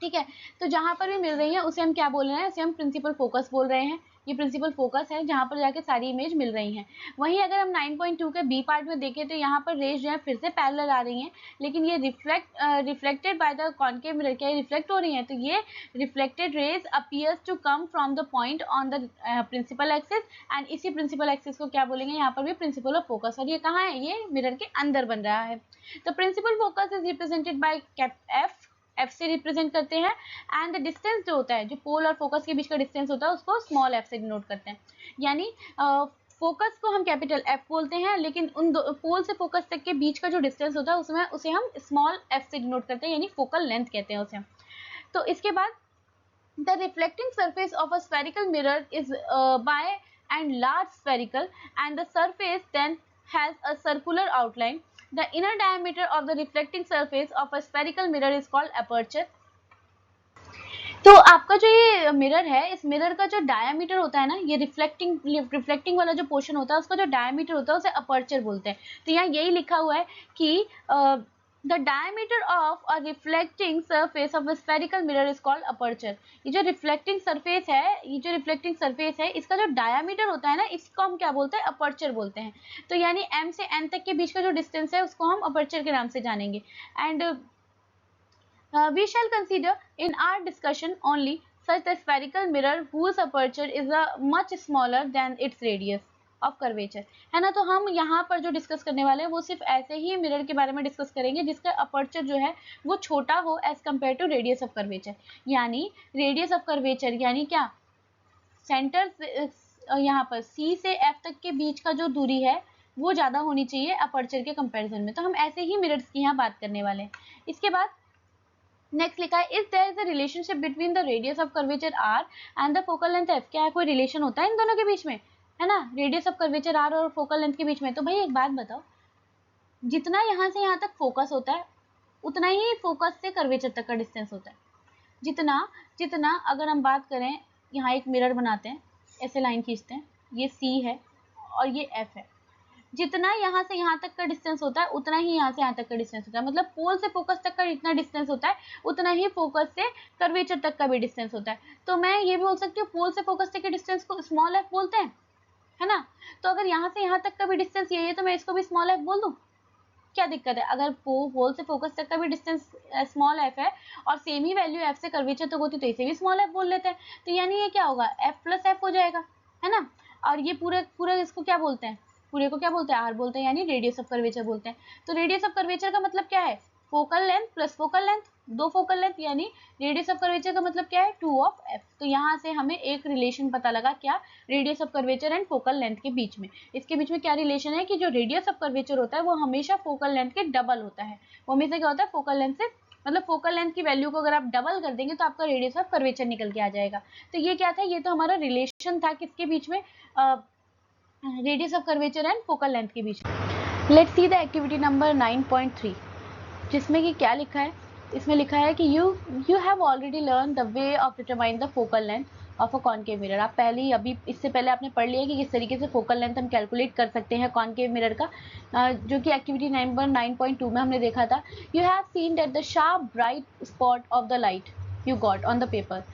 S1: ठीक है, तो जहां पर भी मिल रही है उसे हम क्या बोल रहे हैं, उसे हम प्रिंसिपल फोकस बोल रहे हैं। ये प्रिंसिपल फोकस है जहां पर जाके सारी इमेज मिल रही हैं। वहीं अगर हम 9.2 के बी पार्ट में देखें तो यहाँ पर रेज जो है फिर से पैरेलल आ रही हैं, लेकिन ये reflected by the concave mirror, क्या रिफ्लेक्ट हो रही हैं, तो ये reflected rays appears to come from the point on the principal axis. And इसी प्रिंसिपल एक्सिस को क्या बोलेंगे, यहाँ पर भी प्रिंसिपल ऑफ फोकस, और ये कहाँ है, ये मिरर के अंदर बन रहा है। तो principal focus is represented by F से रिप्रेजेंट करते हैं। एंड द डिस्टेंस जो होता है, जो पोल और फोकस के बीच का डिस्टेंस होता है, उसको स्मॉल एफ से डिनोट करते हैं। यानी फोकस को हम कैपिटल एफ बोलते हैं, लेकिन उन दो पोल से फोकस तक के बीच का जो डिस्टेंस होता है उसमें उसे हम स्मॉल एफ से डिनोट करते हैं, यानी फोकल लेंथ कहते हैं उसे। तो इसके बाद the reflecting surface of a spherical mirror is by and large spherical, and the surface then has a circular outline. The inner diameter of the reflecting surface of a spherical mirror is called aperture. तो आपका जो ये मिरर है, इस मिरर का जो डायमीटर होता है ना, ये रिफ्लेक्टिंग वाला जो पोर्शन होता है उसका जो डायमीटर होता है उसे अपर्चर बोलते हैं। तो यहाँ यही लिखा हुआ है कि the diameter of a reflecting surface of a spherical mirror is called aperture. ये जो रिफ्लेक्टिंग सरफेस है, ये जो रिफ्लेक्टिंग सरफेस है, इसका जो डायमीटर होता है ना, इसको हम क्या बोलते हैं, अपर्चर बोलते हैं। तो यानी m से n तक के बीच का जो डिस्टेंस है उसको हम अपर्चर के नाम से जानेंगे। And we shall consider in our discussion only such a spherical mirror whose aperture is much smaller than its radius of curvature, है ना। तो हम यहाँ पर जो डिस्कस करने वाले हैं वो सिर्फ ऐसे ही मिरर के बारे में डिस्कस करेंगे जिसका अपर्चर जो है वो छोटा हो as compare to radius of curvature. यानी रेडियस ऑफ कर्वेचर यानी क्या, सेंटर यहाँ पर C से F तक के बीच का जो दूरी है वो ज़्यादा होनी चाहिए अपर्चर के कंपैरिजन में। तो हम ऐसे ही मिरर्स की यहाँ बात करने वाले हैं। इसके बाद नेक्स्ट लिखा है, is there is a relationship between the radius of curvature r and the focal length f। क्या है, कोई रिलेशन होता है इन दोनों के बीच में, है ना, रेडियस ऑफ कर्वेचर r और फोकल लेंथ के बीच में। तो भाई एक बात बताओ, जितना यहाँ से यहाँ तक फोकस होता है उतना ही फोकस से कर्वेचर तक का डिस्टेंस होता है। जितना जितना अगर हम बात करें, यहाँ एक मिरर बनाते हैं, ऐसे लाइन खींचते हैं, ये C है और ये F है। जितना यहाँ से यहाँ तक का डिस्टेंस होता है उतना ही यहाँ से यहाँ तक का डिस्टेंस होता है। मतलब पोल से फोकस तक का जितना डिस्टेंस होता है उतना ही फोकस से कर्वेचर तक का भी डिस्टेंस होता है। तो मैं ये भी बोल सकती हूँ पोल से फोकस तक के डिस्टेंस को स्मॉल एफ बोलते हैं, है ना। तो अगर यहाँ से यहाँ तक का भी डिस्टेंस यही है तो मैं इसको भी स्मॉल एफ बोल दूँ, क्या दिक्कत है। अगर पोल से फोकस तक का भी डिस्टेंस स्मॉल एफ है और सेम ही वैल्यू एफ से कर्वेचर तक होती तो इसे भी स्मॉल एफ बोल लेते हैं। तो यानी ये क्या होगा, एफ प्लस एफ हो जाएगा, है ना। और ये पूरा इसको क्या बोलते हैं, पूरे को क्या बोलते हैं, आर बोलते हैं, यानी रेडियस ऑफ कर्वेचर बोलते हैं। तो रेडियस ऑफ कर्वेचर का मतलब क्या है, focal length plus focal length, दो फोकल लेंथ, यानी रेडियस ऑफ कर्वेचर का मतलब क्या है, 2 ऑफ एफ। तो यहाँ से हमें एक रिलेशन पता लगा, क्या, radius of curvature and focal length के बीच में। इसके बीच में क्या रिलेशन है कि जो रेडियस ऑफ कर्वेचर होता है वो हमेशा फोकल लेंथ के डबल होता है, वो हमेशा क्या होता है, फोकल लेंथ से मतलब फोकल लेंथ की वैल्यू को अगर आप डबल कर देंगे तो आपका रेडियस ऑफ कर्वेचर निकल के आ जाएगा। तो ये क्या था, ये तो हमारा रिलेशन था किसके बीच में, radius of curvature and focal length के बीच में। Let's see the activity number 9.3, जिसमें कि क्या लिखा है, इसमें लिखा है कि you have already learn the way of determine the focal length of a concave mirror. आप पहले ही अभी इससे पहले आपने पढ़ लिया कि किस तरीके से फोकल लेंथ हम कैलकुलेट कर सकते हैं कॉनकेव मिरर का, जो कि एक्टिविटी नंबर 9.2 में हमने देखा था। You have seen that the sharp bright spot of the light you got on the paper.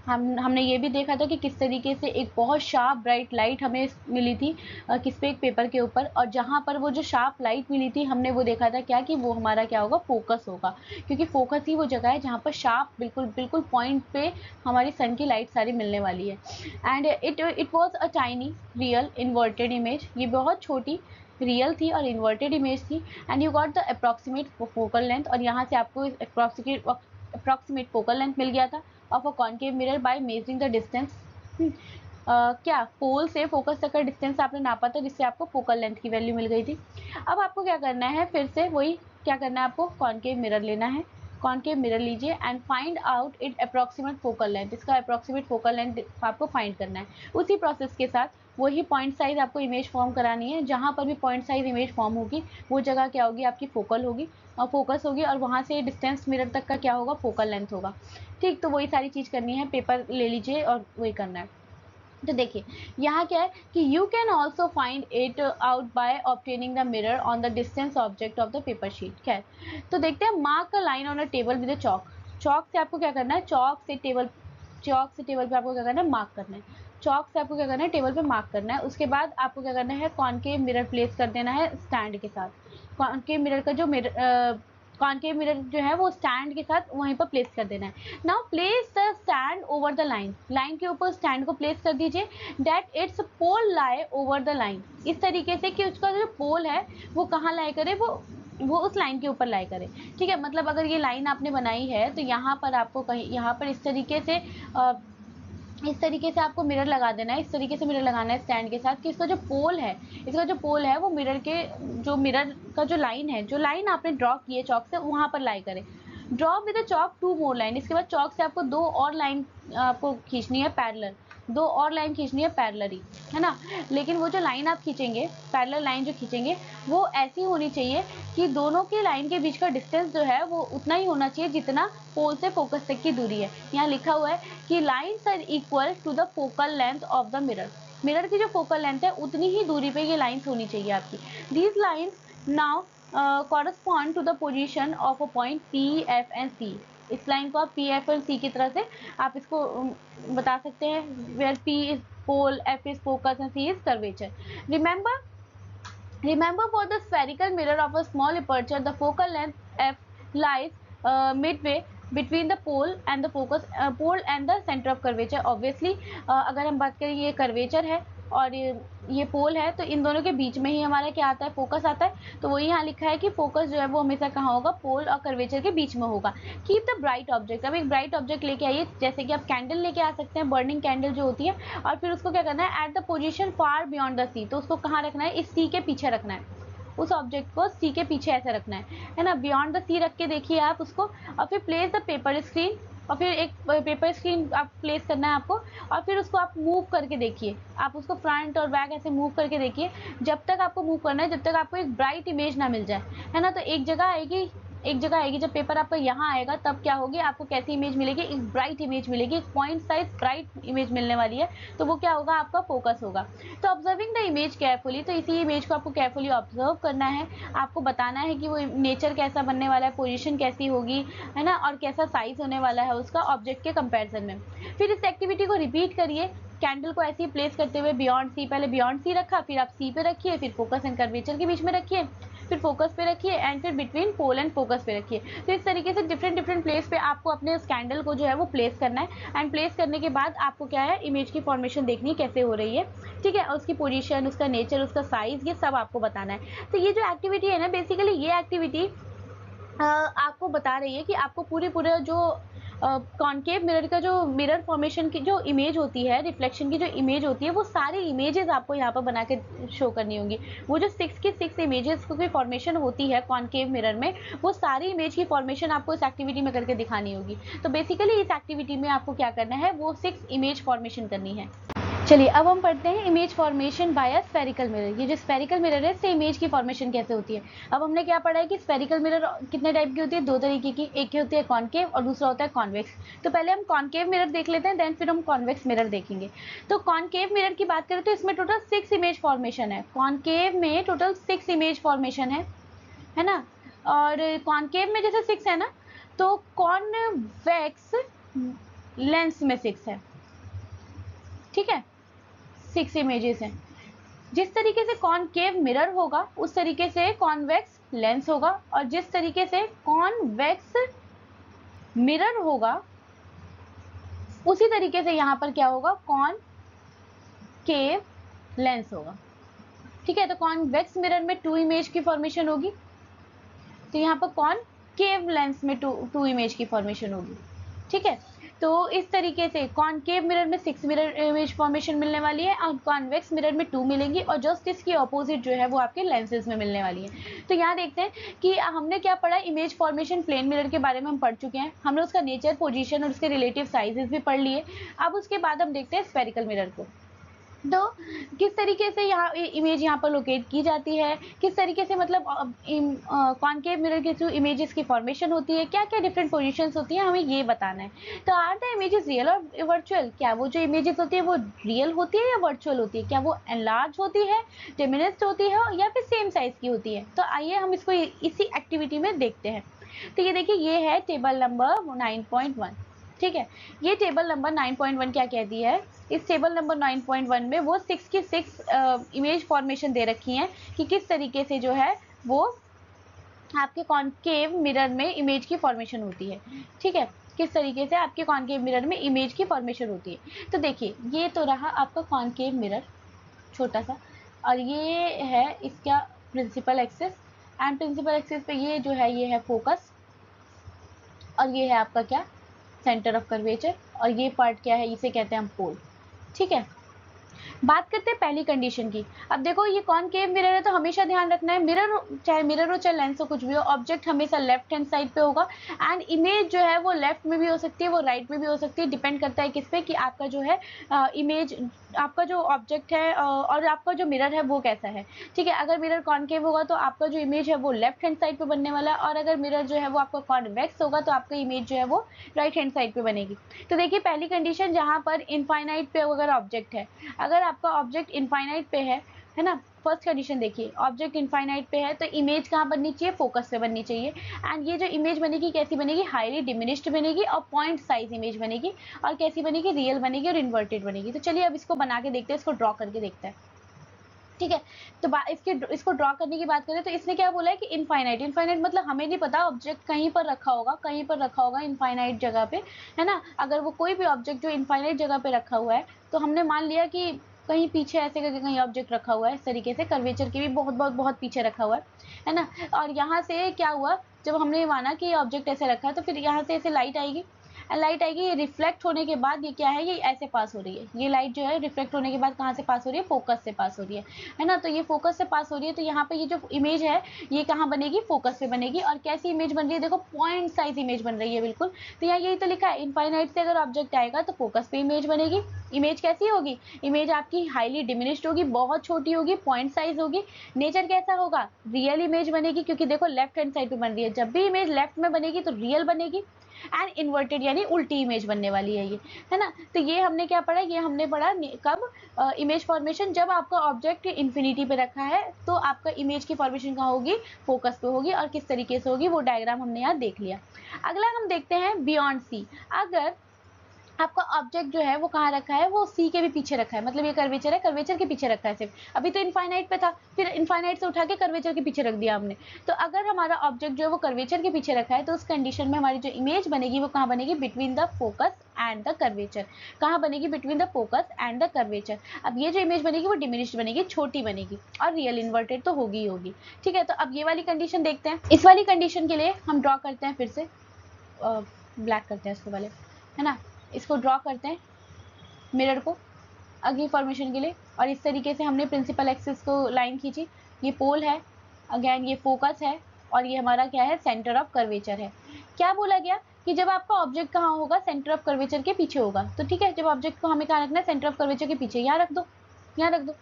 S1: हमने ये भी देखा था कि किस तरीके से एक बहुत शार्प ब्राइट लाइट हमें मिली थी किस पे, एक पेपर के ऊपर, और जहाँ पर वो जो शार्प लाइट मिली थी हमने वो देखा था क्या, कि वो हमारा क्या होगा, फोकस होगा, क्योंकि फोकस ही वो जगह है जहाँ पर शार्प बिल्कुल पॉइंट पे हमारी सन की लाइट सारी मिलने वाली है। And it was a tiny real inverted image, ये बहुत छोटी रियल थी और इन्वर्टेड इमेज थी। And you got the approximate focal length, और यहाँ से आपको अप्रॉक्सीमेट फोकल लेंथ मिल गया था of a concave mirror by measuring the distance. क्या पोल से फोकस तक का डिस्टेंस आपने नापा था, जिससे आपको फोकल लेंथ की वैल्यू मिल गई थी। अब आपको क्या करना है, फिर से वही क्या करना है, आपको कॉनकेव मिरर लेना है, कॉनकेव मिरर लीजिए and find out it approximate focal length, इसका अप्रॉक्सीमेट फोकल लेंथ आपको फाइंड करना है। उसी प्रोसेस के साथ वही पॉइंट साइज आपको इमेज फॉर्म करानी है, जहाँ पर भी पॉइंट साइज इमेज फॉर्म होगी वो जगह क्या होगी, आपकी फोकल होगी और फोकस होगी, और वहाँ से डिस्टेंस मिरर तक का क्या होगा, फोकल लेंथ होगा। ठीक, तो वही सारी चीज़ करनी है, पेपर ले लीजिए और वही करना है। तो देखिए यहाँ क्या है कि you can also find it out by obtaining the mirror on the distance object of the paper sheet. क्या है, तो देखते हैं, mark a line on a table with a chalk. Chalk से आपको क्या करना है, चॉक से टेबल पे आपको क्या करना है, मार्क करना है। चॉक से आपको क्या करना है, टेबल पे मार्क करना है। उसके बाद आपको क्या करना है, कॉनकेव मिरर प्लेस कर देना है स्टैंड के साथ। कॉनकेव मिरर का जो कॉनकेव मिरर जो है वो स्टैंड के साथ वहीं पर प्लेस कर देना है। Now place the stand over the line, line के ऊपर स्टैंड को प्लेस कर दीजिए। That its pole lie over the line, इस तरीके से कि उसका जो पोल है वो कहाँ लाई करे, वो उस लाइन के ऊपर लाई करे। ठीक है, मतलब अगर ये लाइन आपने बनाई है तो यहाँ पर आपको कहीं, यहाँ पर इस तरीके से आपको मिरर लगा देना है, इस तरीके से मिरर लगाना है स्टैंड के साथ कि इसका जो पोल है वो मिरर का जो लाइन है, जो लाइन आपने ड्रॉ की है चॉक से, वहाँ पर लाई करे। Draw with chalk 2 more line, इसके बाद चॉक से आपको 2 और लाइन आपको खींचनी है पैरेलल, 2 और लाइन खींचनी है पैरेलली, है ना। लेकिन वो जो लाइन आप खींचेंगे, पैरेलल लाइन जो खींचेंगे, वो ऐसी होनी चाहिए कि दोनों की लाइन के बीच का डिस्टेंस जो है वो उतना ही होना चाहिए जितना पोल से फोकस तक की दूरी है। यहाँ लिखा हुआ है कि lines are equal to the focal length of the mirror, mirror की जो फोकल लेंथ है उतनी ही दूरी पे ये लाइन्स होनी चाहिए आपकी। These lines now correspond to the position of a point P, F and C. इस लाइन को आप पी, एफ और सी की तरह से आप इसको बता सकते हैं, where P is pole, F is focus and C is curvature. Remember Remember, for the spherical mirror of a small aperture, the focal length f lies midway between the pole and the center of curvature. Obviously, अगर हम बात करें, ये curvature है और ये पोल है, तो इन दोनों के बीच में ही हमारा क्या आता है, फोकस आता है। तो वही यहाँ लिखा है कि फोकस जो है वो हमेशा कहाँ होगा, पोल और कर्वेचर के बीच में होगा। कीप द ब्राइट ऑब्जेक्ट, अब एक ब्राइट ऑब्जेक्ट लेके आइए, जैसे कि आप कैंडल लेके आ सकते हैं, बर्निंग कैंडल जो होती है, और फिर उसको क्या करना है, at the position far beyond the C, तो उसको कहाँ रखना है, इस सी के पीछे रखना है, उस ऑब्जेक्ट को सी के पीछे ऐसे रखना है ना, बियॉन्ड द सी रख के देखिए आप उसको। और फिर प्लेस द पेपर स्क्रीन, और फिर एक पेपर स्क्रीन आप प्लेस करना है आपको, और फिर उसको आप मूव करके देखिए, आप उसको फ्रंट और बैक ऐसे मूव करके देखिए, जब तक आपको मूव करना है, जब तक आपको एक ब्राइट इमेज ना मिल जाए, है ना। तो एक जगह आएगी जब पेपर आपका यहाँ आएगा, तब क्या होगी, आपको कैसी इमेज मिलेगी, एक ब्राइट इमेज मिलेगी, एक पॉइंट साइज ब्राइट इमेज मिलने वाली है, तो वो क्या होगा, आपका फोकस होगा। तो ऑब्जर्विंग द इमेज केयरफुली, तो इसी इमेज को आपको केयरफुली ऑब्जर्व करना है, आपको बताना है कि वो नेचर कैसा बनने वाला है, पोजीशन कैसी होगी, है ना, और कैसा साइज होने वाला है उसका ऑब्जेक्ट के कंपैरिजन में। फिर इस एक्टिविटी को रिपीट करिए, कैंडल को ऐसे ही प्लेस करते हुए बियॉन्ड सी, पहले बियॉन्ड सी रखा, फिर आप सी पे रखिए, फिर फोकस एंड कर्वेचर के बीच में रखिए, फिर फोकस पे रखिए, एंड फिर बिटवीन पोल एंड फोकस पे रखिए। तो इस तरीके से डिफरेंट प्लेस पे आपको अपने उस कैंडल को जो है वो प्लेस करना है, एंड प्लेस करने के बाद आपको क्या है, इमेज की फॉर्मेशन देखनी है कैसे हो रही है, ठीक है, उसकी पोजीशन, उसका नेचर, उसका साइज, ये सब आपको बताना है। तो ये जो एक्टिविटी है ना, बेसिकली ये एक्टिविटी आपको बता रही है कि आपको पूरे जो कॉनकेव मिरर का जो मिरर फॉर्मेशन की जो इमेज होती है, रिफ्लेक्शन की जो इमेज होती है, वो सारी इमेजेस आपको यहाँ पर बना के शो करनी होगी। वो जो 6 की 6 इमेजेस की फॉर्मेशन होती है कॉनकेव मिरर में, वो सारी इमेज की फॉर्मेशन आपको इस एक्टिविटी में करके दिखानी होगी। तो बेसिकली इस एक्टिविटी में आपको क्या करना है, वो 6 इमेज फॉर्मेशन करनी है। चलिए अब हम पढ़ते हैं image formation by a spherical mirror. ये जो स्फेरिकल मिरर है, इससे इमेज की फॉर्मेशन कैसे होती है। अब हमने क्या पढ़ा है कि स्फेरिकल मिरर कितने टाइप की होती है, दो तरीके की, एक होती है कॉनकेव और दूसरा होता है कॉन्वेक्स। तो पहले हम कॉनकेव मिरर देख लेते हैं, देन फिर हम कॉन्वेक्स मिरर देखेंगे। तो कॉनकेव मिरर की बात करें तो इसमें टोटल 6 इमेज फॉर्मेशन है। कॉनकेव में टोटल 6 इमेज फॉर्मेशन है ना। और कॉनकेव में जैसे 6 है ना, तो कॉन्वेक्स लेंस में 6 है, ठीक है, 6 इमेजेस हैं। जिस तरीके से कॉनकेव मिरर होगा उस तरीके से कॉन्वेक्स लेंस होगा, और जिस तरीके से कॉन्वेक्स मिरर होगा उसी तरीके से यहाँ पर क्या होगा, कॉनकेव लेंस होगा, ठीक है। तो कॉन्वेक्स मिरर में 2 इमेज की फॉर्मेशन होगी, तो यहाँ पर कॉनकेव लेंस में 2 इमेज की फॉर्मेशन होगी, ठीक है। तो इस तरीके से कॉनकेव मिरर में 6 मिरर इमेज फॉर्मेशन मिलने वाली है और कॉन्वेक्स मिरर में 2 मिलेंगी, और जस्ट इसकी ऑपोजिट जो है वो आपके लेंसेज में मिलने वाली है। तो यहाँ देखते हैं कि हमने क्या पढ़ा, इमेज फॉर्मेशन प्लेन मिरर के बारे में हम पढ़ चुके हैं, हमने उसका नेचर, पोजीशन और उसके रिलेटिव साइजेस भी पढ़ लिए। अब उसके बाद हम देखते हैं स्फेरिकल मिरर को। तो किस तरीके से यहाँ इमेज यहाँ पर लोकेट की जाती है, किस तरीके से मतलब कॉनकेव मिरर के थ्रू इमेजेस की फॉर्मेशन होती है, क्या क्या डिफरेंट पोजीशंस होती हैं, हमें ये बताना है। तो आर द इमेजेस रियल और वर्चुअल, क्या वो जो इमेजेस होती है वो रियल होती है या वर्चुअल होती है, क्या वो एनलार्ज होती है, डिमिनिश्ड होती है या फिर सेम साइज की होती है। तो आइए हम इसको इसी एक्टिविटी में देखते हैं। तो ये देखिए, ये है टेबल नंबर 9.1, ठीक है। ये टेबल नंबर 9.1 क्या कहती है, इस टेबल नंबर 9.1 में वो 6 की 6 इमेज फॉर्मेशन दे रखी हैं कि किस तरीके से जो है वो आपके कॉनकेव मिरर में इमेज की फॉर्मेशन होती है, ठीक है। किस तरीके से आपके कॉनकेव मिरर में इमेज की फॉर्मेशन होती है। तो देखिए, ये तो रहा आपका कॉनकेव मिरर छोटा सा, और ये है इसका principal axis, and principal axis पे ये जो है ये है फोकस, और ये है आपका क्या, सेंटर ऑफ कर्वेचर, और ये पार्ट क्या है, इसे कहते हैं हम पोल, ठीक है। बात करते हैं पहली कंडीशन की। अब देखो, ये कॉनकेव मिरर है तो हमेशा ध्यान रखना है, मिरर हो चाहे लेंस हो, कुछ भी हो, ऑब्जेक्ट हमेशा लेफ्ट हैंड साइड पे होगा, एंड इमेज जो है वो लेफ्ट में भी हो सकती है, वो राइट में भी हो सकती है, डिपेंड करता है किस पे, कि आपका जो है इमेज, आपका जो ऑब्जेक्ट है और आपका जो मिरर है वो कैसा है, ठीक है। अगर मिरर कॉनकेव होगा तो आपका जो इमेज है वो लेफ्ट हैंड साइड पे बनने वाला है, और अगर मिरर जो है वो आपका कॉन्वेक्स होगा तो आपका इमेज जो है वो राइट हैंड साइड पे बनेगी। तो देखिए, पहली कंडीशन, जहाँ पर इनफाइनाइट पे अगर ऑब्जेक्ट है, अगर आपका ऑब्जेक्ट इनफाइनाइट पे है ना, फर्स्ट कंडीशन देखिए, ऑब्जेक्ट इनफाइनाइट पे है तो इमेज कहाँ बननी चाहिए, फोकस पे बननी चाहिए, एंड ये जो इमेज बनेगी कैसी बनेगी, हाईली डिमिनिश्ड बनेगी और पॉइंट साइज इमेज बनेगी, और कैसी बनेगी, रियल बनेगी और इन्वर्टेड बनेगी। तो चलिए अब इसको बना के देखते हैं, इसको ड्रॉ करके देखते हैं, ठीक है। तो इसको ड्रॉ करने की बात करें तो इसने क्या बोला है कि इनफाइनाइट, इनफाइनाइट मतलब हमें नहीं पता, ऑब्जेक्ट कहीं पर रखा होगा, कहीं पर रखा होगा इनफाइनाइट जगह पे, है ना। अगर वो कोई भी ऑब्जेक्ट जो इनफाइनाइट जगह पे रखा हुआ है, तो हमने मान लिया कि कहीं पीछे ऐसे करके कहीं ऑब्जेक्ट रखा हुआ है, इस तरीके से कर्वेचर के भी बहुत बहुत बहुत पीछे रखा हुआ है ना। और यहाँ से क्या हुआ, जब हमने माना कि ऑब्जेक्ट ऐसे रखा है, तो फिर यहाँ से ऐसे लाइट आएगी, लाइट आएगी, ये रिफ्लेक्ट होने के बाद ये क्या है, ये ऐसे पास हो रही है, ये लाइट जो है रिफ्लेक्ट होने के बाद कहाँ से पास हो रही है, फोकस से पास हो रही है ना। तो ये फोकस से पास हो रही है, तो यहाँ पे ये जो इमेज है ये कहाँ बनेगी, फोकस पे बनेगी, और कैसी इमेज बन रही है, देखो पॉइंट साइज इमेज बन रही है बिल्कुल। तो यहाँ यही तो लिखा है, इनफाइनाइट से अगर ऑब्जेक्ट आएगा तो फोकस पे इमेज बनेगी। इमेज कैसी होगी, इमेज आपकी हाईली डिमिनिश्ड होगी, बहुत छोटी होगी, पॉइंट साइज होगी। नेचर कैसा होगा, रियल इमेज बनेगी, क्योंकि देखो लेफ्ट हैंड साइड पे बन रही है, जब भी इमेज लेफ्ट में बनेगी तो रियल बनेगी, एंड इन्वर्टेड यानी उल्टी इमेज बनने वाली है ये, है ना। तो ये हमने क्या पढ़ा, ये हमने पढ़ा कब, इमेज फॉर्मेशन जब आपका ऑब्जेक्ट इन्फिनिटी पे रखा है तो आपका इमेज की फॉर्मेशन कहाँ होगी, फोकस पे होगी, और किस तरीके से होगी वो डायग्राम हमने यहाँ देख लिया। अगला हम देखते हैं बियॉन्ड सी। अगर आपका ऑब्जेक्ट जो है वो कहाँ रखा है, वो सी के भी पीछे रखा है, मतलब ये कर्वेचर है, कर्वेचर के पीछे रखा है सिर्फ, अभी तो इनफाइनाइट पे था, फिर इनफाइनाइट से उठा के कर्वेचर के पीछे रख दिया हमने। तो अगर हमारा ऑब्जेक्ट जो है वो कर्वेचर के पीछे रखा है, तो उस कंडीशन में हमारी जो इमेज बनेगी वो कहाँ बनेगी, between the focus and the curvature, कहाँ बनेगी, between the focus and the curvature. अब ये जो इमेज बनेगी वो डिमिनिश्ड बनेगी, छोटी बनेगी, और रियल इन्वर्टेड तो होगी ही होगी, ठीक है। तो अब ये वाली कंडीशन देखते हैं, इस वाली कंडीशन के लिए हम ड्रॉ करते हैं फिर से ब्लैक करते हैं इसको पहले, है ना। इसको ड्रॉ करते हैं मिरर को अगली फॉर्मेशन के लिए, और इस तरीके से हमने प्रिंसिपल एक्सिस को लाइन खींची। ये पोल है, अगेन ये फोकस है, और ये हमारा क्या है, सेंटर ऑफ कर्वेचर है। क्या बोला गया कि जब आपका ऑब्जेक्ट कहाँ होगा, सेंटर ऑफ कर्वेचर के पीछे होगा। तो ठीक है, जब ऑब्जेक्ट को हमें कहाँ रखना है, सेंटर ऑफ कर्वेचर के पीछे, यहाँ रख दो, यहाँ रख दो।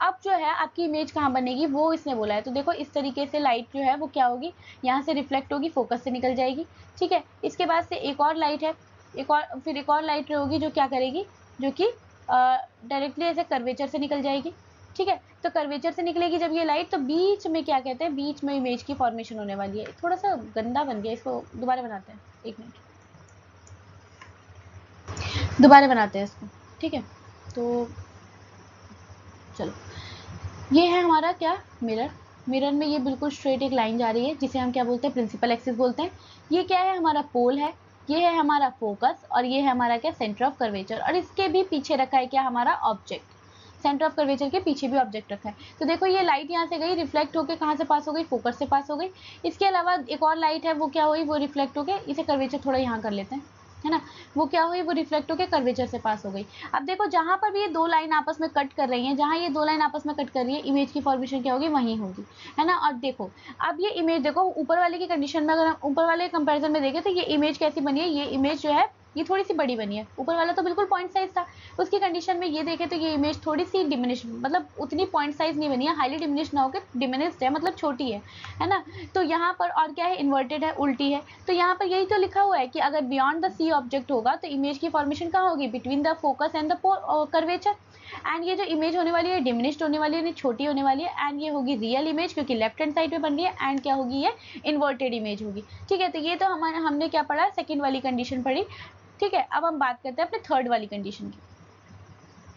S1: अब जो है आपकी इमेज कहाँ बनेगी वो इसने बोला है। तो देखो इस तरीके से लाइट जो है वो क्या होगी, यहाँ से रिफ्लेक्ट होगी, फोकस से निकल जाएगी। ठीक है, इसके बाद से एक और लाइट है, फिर एक और लाइट होगी जो क्या करेगी, जो कि डायरेक्टली ऐसे कर्वेचर से निकल जाएगी। ठीक है, तो कर्वेचर से निकलेगी जब ये लाइट, तो बीच में क्या कहते हैं, बीच में इमेज की फॉर्मेशन होने वाली है। थोड़ा सा गंदा बन गया, इसको दोबारा बनाते हैं, एक मिनट, दोबारा बनाते हैं इसको। ठीक है, तो चलो, ये है हमारा क्या, मिरर। मिरर में ये बिल्कुल स्ट्रेट एक लाइन जा रही है जिसे हम क्या बोलते हैं, प्रिंसिपल एक्सिस बोलते हैं। ये क्या है, हमारा पोल है, ये है हमारा फोकस, और ये है हमारा क्या, सेंटर ऑफ कर्वेचर। और इसके भी पीछे रखा है क्या, हमारा ऑब्जेक्ट। सेंटर ऑफ कर्वेचर के पीछे भी ऑब्जेक्ट रखा है। तो देखो ये लाइट यहाँ से गई, रिफ्लेक्ट होकर कहाँ से पास हो गई, फोकस से पास हो गई। इसके अलावा एक और लाइट है, वो क्या हुई, वो रिफ्लेक्ट होकर, इसे कर्वेचर थोड़ा यहाँ कर लेते हैं, है ना, वो क्या हुई, वो रिफ्लेक्ट होकर कर्वेचर से पास हो गई। अब देखो जहां पर भी ये दो लाइन आपस में कट कर रही हैं, जहां ये दो लाइन आपस में कट कर रही है, इमेज की फॉर्मेशन क्या होगी, वहीं होगी, है ना। और देखो अब ये इमेज, देखो ऊपर वाले की कंडीशन में, अगर हम ऊपर वाले कंपैरिजन में देखें तो ये इमेज कैसी बनी है, ये इमेज जो है ये थोड़ी सी बड़ी बनी है। ऊपर वाला तो बिल्कुल पॉइंट साइज था, उसकी कंडीशन में ये देखें तो ये इमेज थोड़ी सी डिमिनिश, मतलब उतनी पॉइंट साइज नहीं बनी है, हाईली डिमिनिश ना होकर डिमिनिश्ड है, मतलब छोटी है ना। तो यहाँ पर और क्या है, इन्वर्टेड है, उल्टी है। तो यहाँ पर यही तो लिखा हुआ है कि अगर बियॉन्ड द सी ऑब्जेक्ट होगा तो इमेज की फॉर्मेशन कहाँ होगी, between the focus and the curvature. And ये जो इमेज होने वाली है डिमिनिश्ड होने वाली है, छोटी होने वाली है, एंड ये होगी रियल इमेज क्योंकि लेफ्ट हैंड साइड पे बन रही है, एंड क्या होगी, ये इन्वर्टेड इमेज होगी। ठीक है, तो ये तो हमने क्या पढ़ा, सेकंड वाली कंडीशन पढ़ी। ठीक है, अब हम बात करते हैं अपने थर्ड वाली कंडीशन की।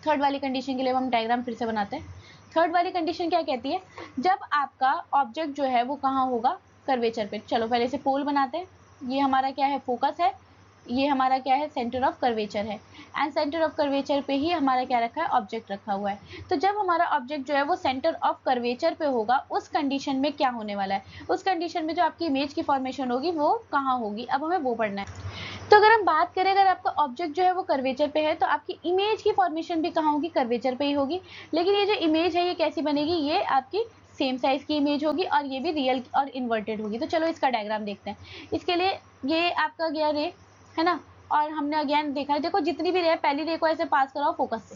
S1: थर्ड वाली कंडीशन के लिए हम डायग्राम फिर से बनाते हैं। थर्ड वाली कंडीशन क्या कहती है, जब आपका ऑब्जेक्ट जो है वो कहाँ होगा, कर्वेचर पे। चलो पहले से पोल बनाते हैं। ये हमारा क्या है, फोकस है, ये हमारा क्या है, सेंटर ऑफ कर्वेचर है, एंड सेंटर ऑफ कर्वेचर पे ही हमारा क्या रखा है, ऑब्जेक्ट रखा हुआ है। तो जब हमारा ऑब्जेक्ट जो है वो सेंटर ऑफ कर्वेचर पे होगा, उस कंडीशन में क्या होने वाला है, उस कंडीशन में जो आपकी इमेज की फॉर्मेशन होगी वो कहाँ होगी, अब हमें वो पढ़ना है। तो अगर हम बात करें, अगर आपका ऑब्जेक्ट जो है वो कर्वेचर पे है, तो आपकी इमेज की फॉर्मेशन भी कहाँ होगी, कर्वेचर पे ही होगी। लेकिन ये जो इमेज है ये कैसी बनेगी, ये आपकी सेम साइज की इमेज होगी, और ये भी रियल और इन्वर्टेड होगी। तो चलो इसका डायग्राम देखते हैं। इसके लिए ये आपका गया रे, है ना, और हमने अगेन देखा है, देखो जितनी भी रे, पहली रे को ऐसे पास कराओ फोकस से,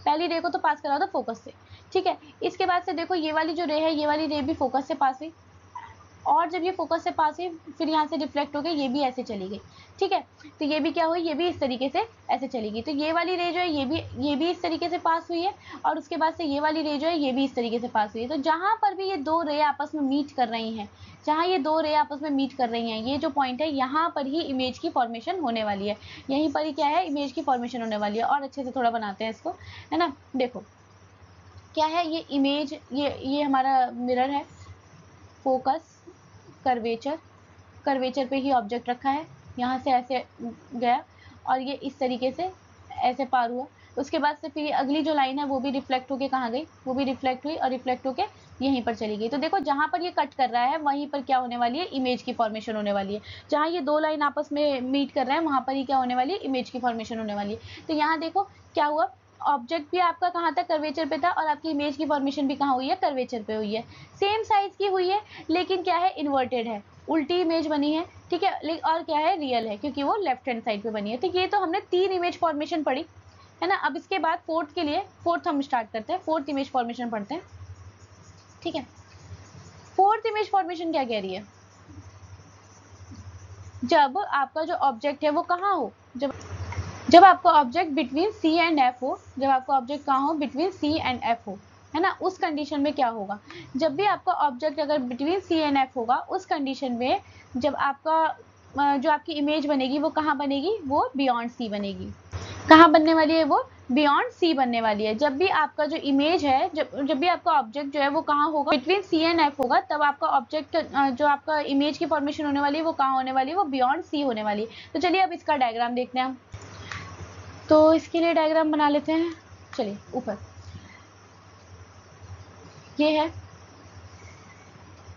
S1: पहली रे को तो पास कराओ था फोकस से। ठीक है, इसके बाद से देखो ये वाली जो रे है, ये वाली रे भी फोकस से पास हुई, और जब ये फोकस से पास हुई फिर यहाँ से रिफ्लेक्ट हो गई, ये भी ऐसे चली गई। ठीक है, तो ये भी क्या हुई, ये भी इस तरीके से ऐसे चली गई। तो ये वाली रे जो है ये भी इस तरीके से पास हुई है, और उसके बाद से ये वाली रे जो है ये भी इस तरीके से पास हुई है। तो जहाँ पर भी ये दो रे आपस में मीट कर रही हैं, जहाँ ये दो रे आपस में मीट कर रही हैं, ये जो पॉइंट है यहाँ पर ही इमेज की फॉर्मेशन होने वाली है, यहीं पर ही क्या है, इमेज की फॉर्मेशन होने वाली है। और अच्छे से थोड़ा बनाते हैं इसको, है ना। देखो क्या है, ये इमेज, ये हमारा मिरर है, फोकस, कर्वेचर, कर्वेचर पे ही ऑब्जेक्ट रखा है, यहाँ से ऐसे गया, और ये इस तरीके से ऐसे पार हुआ। उसके बाद से फिर अगली जो लाइन है वो भी रिफ्लेक्ट होके कहाँ गई, वो भी रिफ्लेक्ट हुई और रिफ्लेक्ट होके यहीं पर चली गई। तो देखो जहाँ पर ये कट कर रहा है वहीं पर क्या होने वाली है, इमेज की फॉर्मेशन होने वाली है। जहाँ ये दो लाइन आपस में मीट कर रहे हैं वहाँ पर ही क्या होने वाली है, इमेज की फॉर्मेशन होने वाली है। तो यहाँ देखो क्या हुआ, ऑब्जेक्ट भी आपका कहाँ तक, कर्वेचर पे था, और आपकी इमेज की फॉर्मेशन भी कहाँ हुई है, कर्वेचर पे हुई है। सेम साइज की हुई है, लेकिन क्या है, इन्वर्टेड है, उल्टी इमेज बनी है। ठीक है, और क्या है, रियल है क्योंकि वो लेफ्ट हैंड साइड पे बनी है। तो ये तो हमने तीन इमेज फॉर्मेशन पढ़ी, है ना। अब इसके बाद फोर्थ के लिए, फोर्थ हम स्टार्ट करते हैं, फोर्थ इमेज फॉर्मेशन पढ़ते हैं। ठीक है, फोर्थ इमेज फॉर्मेशन क्या कह रही है, जब आपका जो ऑब्जेक्ट है वो कहाँ हो, जब आपका object between C and F हो, जब आपका ऑब्जेक्ट कहाँ हो, बिटवीन सी एंड एफ हो, है ना, उस कंडीशन में क्या होगा, जब भी आपका ऑब्जेक्ट अगर बिटवीन सी एंड एफ होगा, उस कंडीशन में जब आपका जो आपकी इमेज बनेगी वो कहाँ बनेगी, वो बियॉन्ड सी बनेगी। कहाँ बनने वाली है वो, बियॉन्ड सी बनने वाली है। जब भी आपका जो इमेज है, जब भी आपका ऑब्जेक्ट जो है वो कहाँ होगा, बिटवीन सी एंड एफ होगा, तब आपका ऑब्जेक्ट जो आपका इमेज की फॉर्मेशन होने वाली है वो कहाँ होने वाली है, वो बियॉन्ड सी होने वाली है। तो चलिए अब इसका डायग्राम देखते हैं हम। तो इसके लिए डायग्राम बना लेते हैं। चलिए ऊपर ये है,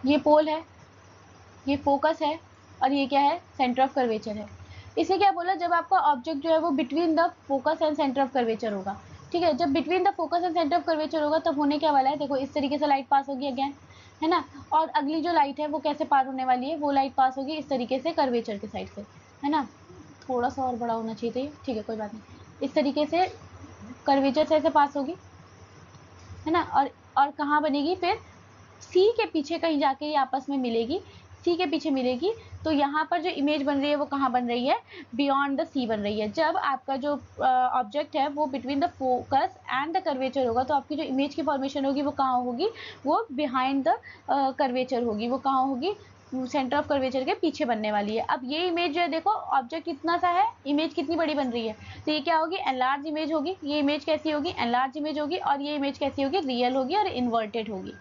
S1: ये पोल है, ये फोकस है, और ये क्या है, सेंटर ऑफ कर्वेचर है। इसे क्या बोला, जब आपका ऑब्जेक्ट जो है वो between the focus and centre of curvature होगा, ठीक है। जब between the focus and centre of curvature होगा तब होने क्या वाला है, देखो इस तरीके से लाइट पास होगी अगेन, है ना। और अगली जो लाइट है वो कैसे पार होने वाली है, वो लाइट पास होगी इस तरीके से कर्वेचर के साइड से, है ना। थोड़ा सा और बड़ा होना चाहिए, ठीक है कोई बात नहीं। इस तरीके से कर्वेचर से ऐसे पास होगी, है ना। और कहाँ बनेगी फिर, सी के पीछे कहीं जाके ये आपस में मिलेगी, सी के पीछे मिलेगी। तो यहाँ पर जो इमेज बन रही है वो कहाँ बन रही है, बियॉन्ड द सी बन रही है। जब आपका जो ऑब्जेक्ट है वो between the focus and the curvature होगा तो आपकी जो इमेज की फॉर्मेशन होगी वो कहाँ होगी, वो बिहाइंड द कर्वेचर होगी, वो कहाँ होगी, सेंटर ऑफ कर्वेचर के पीछे बनने वाली है। अब ये इमेज जो है, देखो ऑब्जेक्ट कितना सा है, इमेज कितनी बड़ी बन रही है, तो ये क्या होगी, एनलार्ज इमेज होगी। ये इमेज कैसी होगी, एनलार्ज इमेज होगी। और ये इमेज कैसी होगी, रियल होगी और इन्वर्टेड होगी।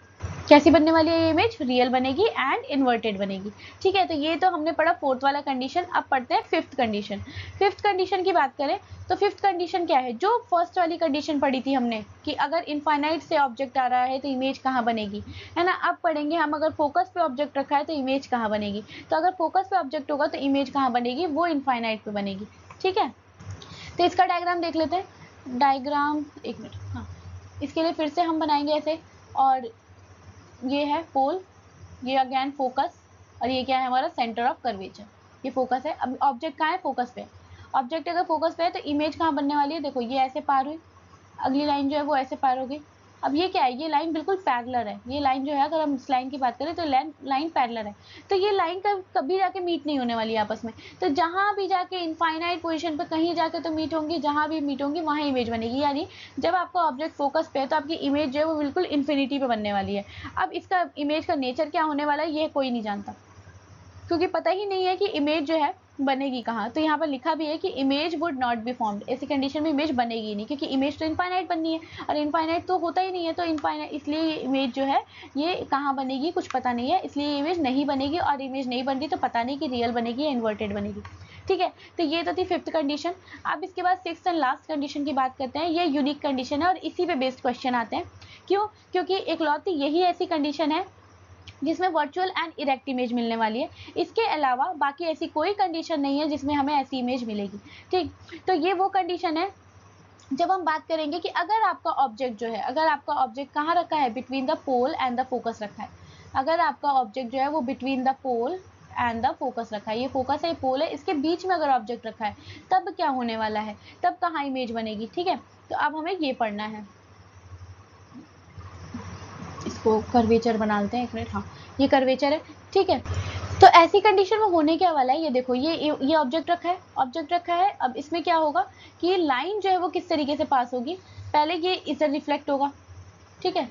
S1: कैसी बनने वाली है ये इमेज, रियल बनेगी एंड इन्वर्टेड बनेगी, ठीक है। तो ये तो हमने पढ़ा फोर्थ वाला कंडीशन। अब पढ़ते हैं फिफ्थ कंडीशन। फिफ्थ कंडीशन की बात करें तो फिफ्थ कंडीशन क्या है, जो फर्स्ट वाली कंडीशन पढ़ी थी हमने कि अगर इनफाइनाइट से ऑब्जेक्ट आ रहा है तो इमेज कहाँ बनेगी, है ना। अब पढ़ेंगे हम, अगर फोकस पे ऑब्जेक्ट रखा है तो इमेज कहाँ बनेगी। तो अगर फोकस पे ऑब्जेक्ट होगा तो इमेज कहाँ बनेगी, वो इनफाइनाइट पे बनेगी, ठीक है। तो इसका डायग्राम देख लेते हैं। डायग्राम एक मिनट, हाँ इसके लिए फिर से हम बनाएंगे ऐसे। और ये है पोल, ये अगेन फोकस, और ये क्या है हमारा सेंटर ऑफ कर्वेचर। ये फोकस है। अब ऑब्जेक्ट कहाँ है, फोकस पे। ऑब्जेक्ट अगर फोकस पे है तो इमेज कहाँ बनने वाली है, देखो ये ऐसे पार हुई, अगली लाइन जो है वो ऐसे पार होगी। अब ये क्या है, ये लाइन बिल्कुल पैरेलल है। ये लाइन जो है, अगर हम इस लाइन की बात करें तो लाइन पैरेलल है। तो ये लाइन कभी जाके मीट नहीं होने वाली है आपस में। तो जहां भी जाके इनफाइनाइट पोजीशन पे कहीं जाके तो मीट होंगी, जहां भी मीट होंगी वहां इमेज बनेगी। यानी जब आपका ऑब्जेक्ट फोकस पे है तो आपकी इमेज जो है वो बिल्कुल इन्फिनिटी पे बनने वाली है। अब इसका इमेज का नेचर क्या होने वाला है ये कोई नहीं जानता, क्योंकि पता ही नहीं है कि इमेज जो है बनेगी कहाँ। तो यहाँ पर लिखा भी है कि image would not be formed, ऐसी कंडीशन में इमेज बनेगी नहीं, क्योंकि इमेज तो इनफाइनाइट बननी है और इनफाइनाइट तो होता ही नहीं है। तो इनफाइनाइट, इसलिए ये इमेज जो है ये कहाँ बनेगी कुछ पता नहीं है, इसलिए ये इमेज नहीं बनेगी। और इमेज नहीं बन रही तो पता नहीं कि रियल बनेगी या इन्वर्टेड बनेगी, ठीक है। तो ये तो थी फिफ्थ कंडीशन। अब इसके बाद सिक्स्थ एंड लास्ट कंडीशन की बात करते हैं। ये यूनिक कंडीशन है और इसी पे बेस्ड क्वेश्चन आते हैं। क्यों, क्योंकि इकलौती यही ऐसी कंडीशन है जिसमें वर्चुअल एंड इरेक्ट इमेज मिलने वाली है। इसके अलावा बाकी ऐसी कोई कंडीशन नहीं है जिसमें हमें ऐसी इमेज मिलेगी, ठीक। तो ये वो कंडीशन है जब हम बात करेंगे कि अगर आपका ऑब्जेक्ट जो है, अगर आपका ऑब्जेक्ट कहाँ रखा है, between the pole and the focus रखा है। अगर आपका ऑब्जेक्ट जो है वो between the pole and the focus रखा है, ये फोकस है, ये पोल है, इसके बीच में अगर ऑब्जेक्ट रखा है तब क्या होने वाला है, तब कहाँ इमेज बनेगी, ठीक है। तो अब हमें ये पढ़ना है। इसको कर्वेचर बना लेते हैं एक मिनट, हाँ ये कर्वेचर है, ठीक है। तो ऐसी कंडीशन में होने क्या वाला है, ये देखो ये ऑब्जेक्ट रखा है, ऑब्जेक्ट रखा है। अब इसमें क्या होगा कि ये लाइन जो है वो किस तरीके से पास होगी, पहले ये इधर रिफ्लेक्ट होगा, ठीक है,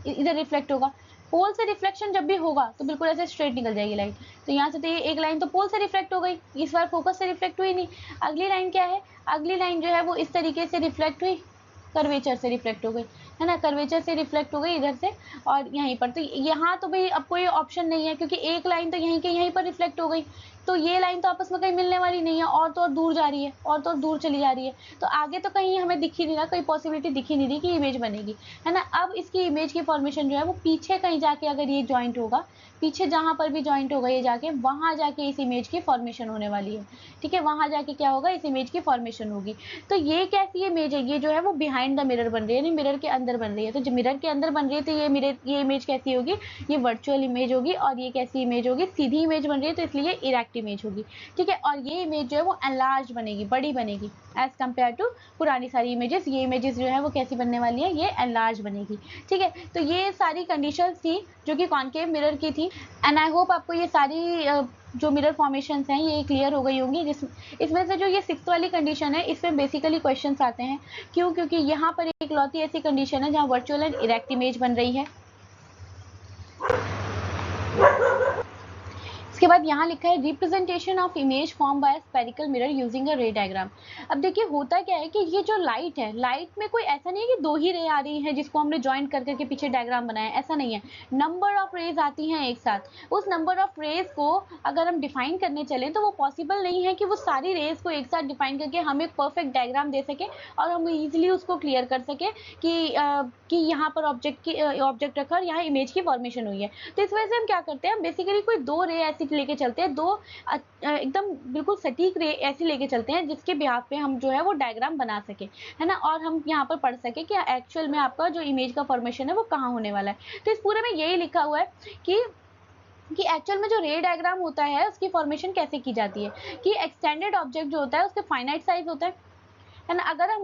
S1: इधर रिफ्लेक्ट होगा। पोल से रिफ्लेक्शन जब भी होगा तो बिल्कुल ऐसे स्ट्रेट निकल जाएगी लाइन। तो यहाँ से तो ये एक लाइन तो पोल से रिफ्लेक्ट हो गई, इस बार फोकस से रिफ्लेक्ट हुई नहीं। अगली लाइन क्या है, अगली लाइन जो है वो इस तरीके से रिफ्लेक्ट हुई, कर्वेचर से रिफ्लेक्ट हो गई, है ना, कर्वेचर से रिफ्लेक्ट हो गई इधर से। और यहीं पर तो यहाँ तो भाई अब कोई ऑप्शन नहीं है, क्योंकि एक लाइन तो यहीं के यहीं पर रिफ्लेक्ट हो गई। तो ये लाइन तो आपस में कहीं मिलने वाली नहीं है, और तो और दूर जा रही है, और तो और दूर चली जा रही है। तो आगे तो कहीं हमें दिख ही नहीं रहा, कोई पॉसिबिलिटी दिख ही नहीं रही कि इमेज बनेगी, है ना। अब इसकी इमेज की फॉर्मेशन जो है वो पीछे कहीं जाके अगर ये जॉइंट होगा, पीछे जहाँ पर भी जॉइंट होगा ये जाके, वहाँ जाके इस इमेज की फॉर्मेशन होने वाली है, ठीक है। वहाँ जाके क्या होगा, इस इमेज की फॉर्मेशन होगी। तो ये कैसी इमेज है, ये जो है वो बिहाइंड द मिरर बन रही है, यानी मिरर के अंदर बन रही है। तो जो मिरर के अंदर बन रही है तो ये इमेज कैसी होगी, ये वर्चुअल इमेज होगी। और ये कैसी इमेज होगी, सीधी इमेज बन रही है तो इसलिए इरेक्ट इमेज होगी, ठीक है। और ये इमेज जो है वो एनलार्ज बनेगी, बड़ी बनेगी एज कम्पेयर टू पुरानी सारी इमेजेस। ये इमेजेस जो है वो कैसी बनने वाली है, ये एनलार्ज बनेगी, ठीक है। तो ये सारी कंडीशंस थी जो कि कॉन्केव मिरर की थी। एंड आई होप आपको ये सारी जो मिरर फॉर्मेशंस हैं ये क्लियर हो गई होंगी। इसमें से जो ये सिक्स्थ वाली कंडीशन है इसमें बेसिकली क्वेश्चंस आते हैं। क्यों, क्योंकि यहाँ पर एक लौती ऐसी कंडीशन है जहाँ वर्चुअल एंड इरेक्ट इमेज बन रही है। इसके बाद यहाँ लिखा है representation of image form by spherical mirror using a रे डायग्राम। अब देखिए होता क्या है कि ये जो लाइट है, लाइट में कोई ऐसा नहीं है कि दो ही रे आ रही है जिसको हमने ज्वाइन कर करके पीछे डायग्राम बनाया, ऐसा नहीं है। नंबर ऑफ रेज आती हैं एक साथ। उस नंबर ऑफ रेज को अगर हम डिफाइन करने चले तो वो पॉसिबल नहीं है कि वो सारी रेज को एक साथ डिफाइन करके हम एक परफेक्ट डायग्राम दे सके और हम इजिली उसको क्लियर कर सके कि यहाँ पर ऑब्जेक्ट रखा और यहाँ इमेज की फॉर्मेशन हुई है। तो इस वजह से हम क्या करते हैं, हम बेसिकली कोई दो रे ऐसी लेके चलते हैं, दो एकदम बिल्कुल सटीक रे ऐसी लेके चलते हैं जिसके बिहाफ पे हम जो है वो डायग्राम बना सके, है ना, और हम यहाँ पर पढ़ सके कि एक्चुअल में आपका जो इमेज का फॉर्मेशन है वो कहाँ होने वाला है। तो इस पूरे में यही लिखा हुआ है कि एक्चुअल में जो रे डायग्राम होता है उसकी फॉर्मेशन कैसे की जाती है, कि एक्सटेंडेड ऑब्जेक्ट जो होता है उसके फाइनाइट साइज होता है ना, अगर हम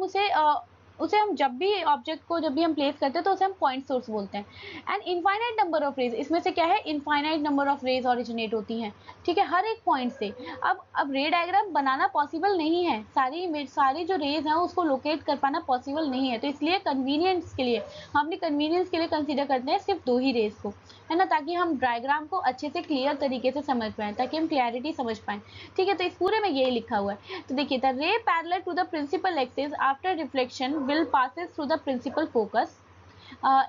S1: उसे हम जब भी ऑब्जेक्ट को जब भी हम प्लेस करते हैं तो उसे हम पॉइंट सोर्स बोलते हैं। And infinite number of rays, इसमें से क्या है, infinite number of rays originate होती हैं, ठीक है, हर एक पॉइंट से। अब रे डायग्राम बनाना पॉसिबल नहीं है, सारी जो रेज हैं उसको लोकेट कर पाना पॉसिबल नहीं है, तो इसलिए कन्वीनियंस के लिए हम अपनी कन्वीनियंस के लिए कंसीडर करते हैं सिर्फ 2 ही रेज को, है ना, ताकि हम डायग्राम को अच्छे से क्लियर तरीके से समझ पाएं, ताकि हम क्लैरिटी समझ पाएं, ठीक है। तो इस पूरे में यही लिखा हुआ है। तो देखिए, the ray parallel to the principal axis after reflection will passes through the principal focus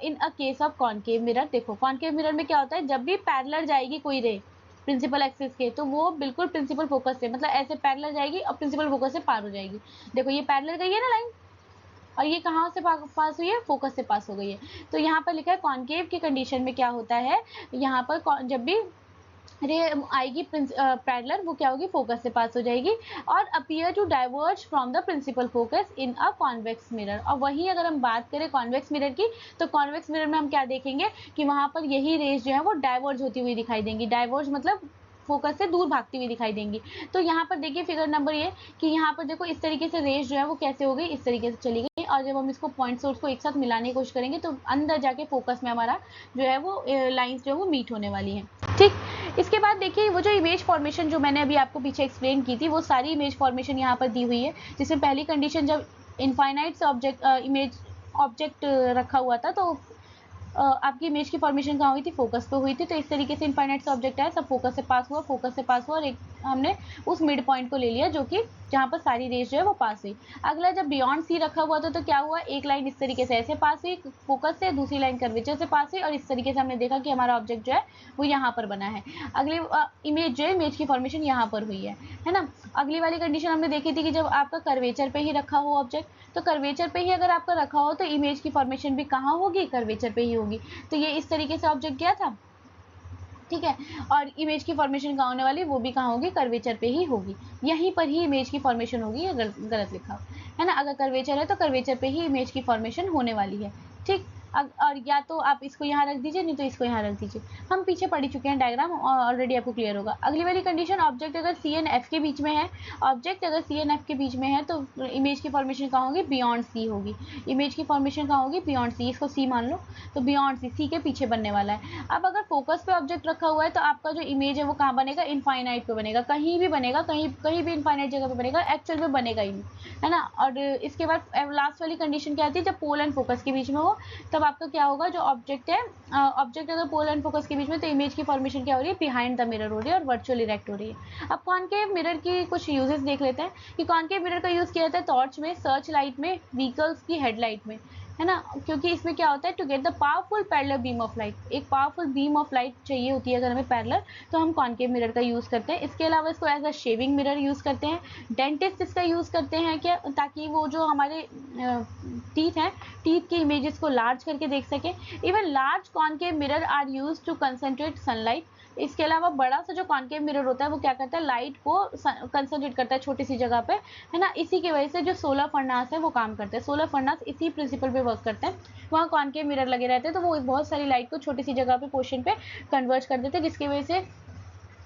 S1: in a case of concave mirror. देखो कॉनकेव मिरर में क्या होता है, जब भी पैरेलल जाएगी कोई रे प्रिंसिपल एक्सिस के, तो वो बिल्कुल प्रिंसिपल फोकस से, मतलब ऐसे पैरेलल जाएगी और प्रिंसिपल फोकस से पार हो जाएगी। देखो ये पैरेलल गई है ना लाइन, और ये कहाँ से पास हुई है, फोकस से पास हो गई है। तो यहाँ पर लिखा है कॉनकेव की कंडीशन में क्या होता है, यहाँ पर जब भी रे आएगी पैरेलल, वो क्या होगी, फोकस से पास हो जाएगी और appear to diverge from the principal focus in a convex mirror. और वहीं अगर हम बात करें कॉन्वेक्स मिरर की, तो कॉन्वेक्स मिरर में हम क्या देखेंगे कि वहां पर यही रेज जो है वो डाइवर्ज होती हुई दिखाई देंगी, डाइवर्ज मतलब फोकस से दूर भागती हुई दिखाई देंगी। तो यहाँ पर देखिए फिगर नंबर ये कि यहाँ पर देखो इस तरीके से रेज जो है वो कैसे हो गई, इस तरीके से चली गई, और जब हम इसको पॉइंट सोर्स को एक साथ मिलाने की कोशिश करेंगे तो अंदर जाके फोकस में हमारा जो है वो लाइंस जो है वो मीट होने वाली है, ठीक। इसके बाद देखिए वो जो इमेज फॉर्मेशन जो मैंने अभी आपको पीछे एक्सप्लेन की थी, वो सारी इमेज फॉर्मेशन यहाँ पर दी हुई है, जिसमें पहली कंडीशन जब इनफाइनाइट से ऑब्जेक्ट रखा हुआ था, तो आपकी इमेज की फॉर्मेशन कहाँ हुई थी, फोकस पे हुई थी। तो इस तरीके से इनफाइनाइट से ऑब्जेक्ट है, सब फोकस से पास हुआ और एक हमने उस मिड पॉइंट को ले लिया जो कि जहाँ पर सारी रेज जो है वो पास हुई। अगला जब बियॉन्ड सी रखा हुआ था तो क्या हुआ, एक लाइन इस तरीके से ऐसे पास हुई फोकस से, दूसरी लाइन कर्वेचर से पास हुई, और इस तरीके से हमने देखा कि हमारा ऑब्जेक्ट जो है वो यहाँ पर बना है। अगली इमेज जो है, इमेज की फॉर्मेशन यहाँ पर हुई है ना। अगली वाली कंडीशन हमने देखी थी कि जब आपका कर्वेचर पे ही रखा हो ऑब्जेक्ट, तो कर्वेचर पे ही अगर आपका रखा हो तो इमेज की फॉर्मेशन भी कहाँ होगी, कर्वेचर पे ही होगी। तो ये इस तरीके से ऑब्जेक्ट गया था, ठीक है, और इमेज की फॉर्मेशन कहाँ होने वाली, वो भी कहाँ होगी, कर्वेचर पे ही होगी, यहीं पर ही इमेज की फॉर्मेशन होगी। ये गलत लिखा है ना, अगर कर्वेचर है तो कर्वेचर पे ही इमेज की फॉर्मेशन होने वाली है, ठीक। और या तो आप इसको यहाँ रख दीजिए, नहीं तो इसको यहाँ रख दीजिए। हम पीछे पढ़ चुके हैं डायग्राम, ऑलरेडी आपको क्लियर होगा। अगली वाली कंडीशन, ऑब्जेक्ट अगर सी एंड एफ के बीच में है, ऑब्जेक्ट अगर सी एंड एफ के बीच में है तो इमेज की फॉर्मेशन कहाँ होगी, बियॉन्ड सी होगी। इमेज की फॉर्मेशन कहाँ होगी, बियॉन्ड सी, इसको सी मान लो, तो बियॉन्ड सी के पीछे बनने वाला है। अब अगर फोकस पे ऑब्जेक्ट रखा हुआ है तो आपका जो इमेज है वो कहाँ बनेगा, इनफाइनाइट पे बनेगा, कहीं भी बनेगा, कहीं भी इनफाइनाइट जगह पे बनेगा, एक्चुअल में बनेगा ही नहीं, है ना। और इसके बाद लास्ट वाली कंडीशन क्या आती है, जब पोल एंड फोकस के बीच में हो तब आपका क्या होगा, जो ऑब्जेक्ट है, ऑब्जेक्ट अगर पोल एंड फोकस के बीच में, तो इमेज की फॉर्मेशन क्या हो रही है, बिहाइंड द मिरर हो रही है और वर्चुअल इरेक्ट हो रही है। अब कॉनकेव मिरर की कुछ यूजेस देख लेते हैं कि कॉनकेव मिरर का यूज किया जाता है टॉर्च में, सर्च लाइट में, व्हीकल्स की हेडलाइट में, है ना, क्योंकि इसमें क्या होता है, to get the powerful parallel beam of light, एक पावरफुल बीम ऑफ लाइट चाहिए होती है अगर हमें पैरेलल, तो हम कॉनकेव मिरर का यूज करते हैं। इसके अलावा इसको as a shaving mirror use करते हैं, डेंटिस्ट इसका यूज करते हैं क्या, ताकि वो जो हमारे टीथ हैं, टीथ की इमेजेस को लार्ज करके देख सके। Even large concave mirror are use to concentrate sunlight. इसके अलावा बड़ा सा जो कॉनकेव मिरर होता है वो क्या करता है, लाइट को कंसंट्रेट करता है छोटी सी जगह पे, है ना। इसी की वजह से जो सोलर फर्नास है वो काम करते हैं, सोलर फर्नास इसी प्रिंसिपल पे वर्क करते हैं, वहाँ कॉनकेव मिरर लगे रहते हैं, तो वो बहुत सारी लाइट को छोटी सी जगह पे पोर्शन पे कन्वर्ट कर देते हैं, जिसकी वजह से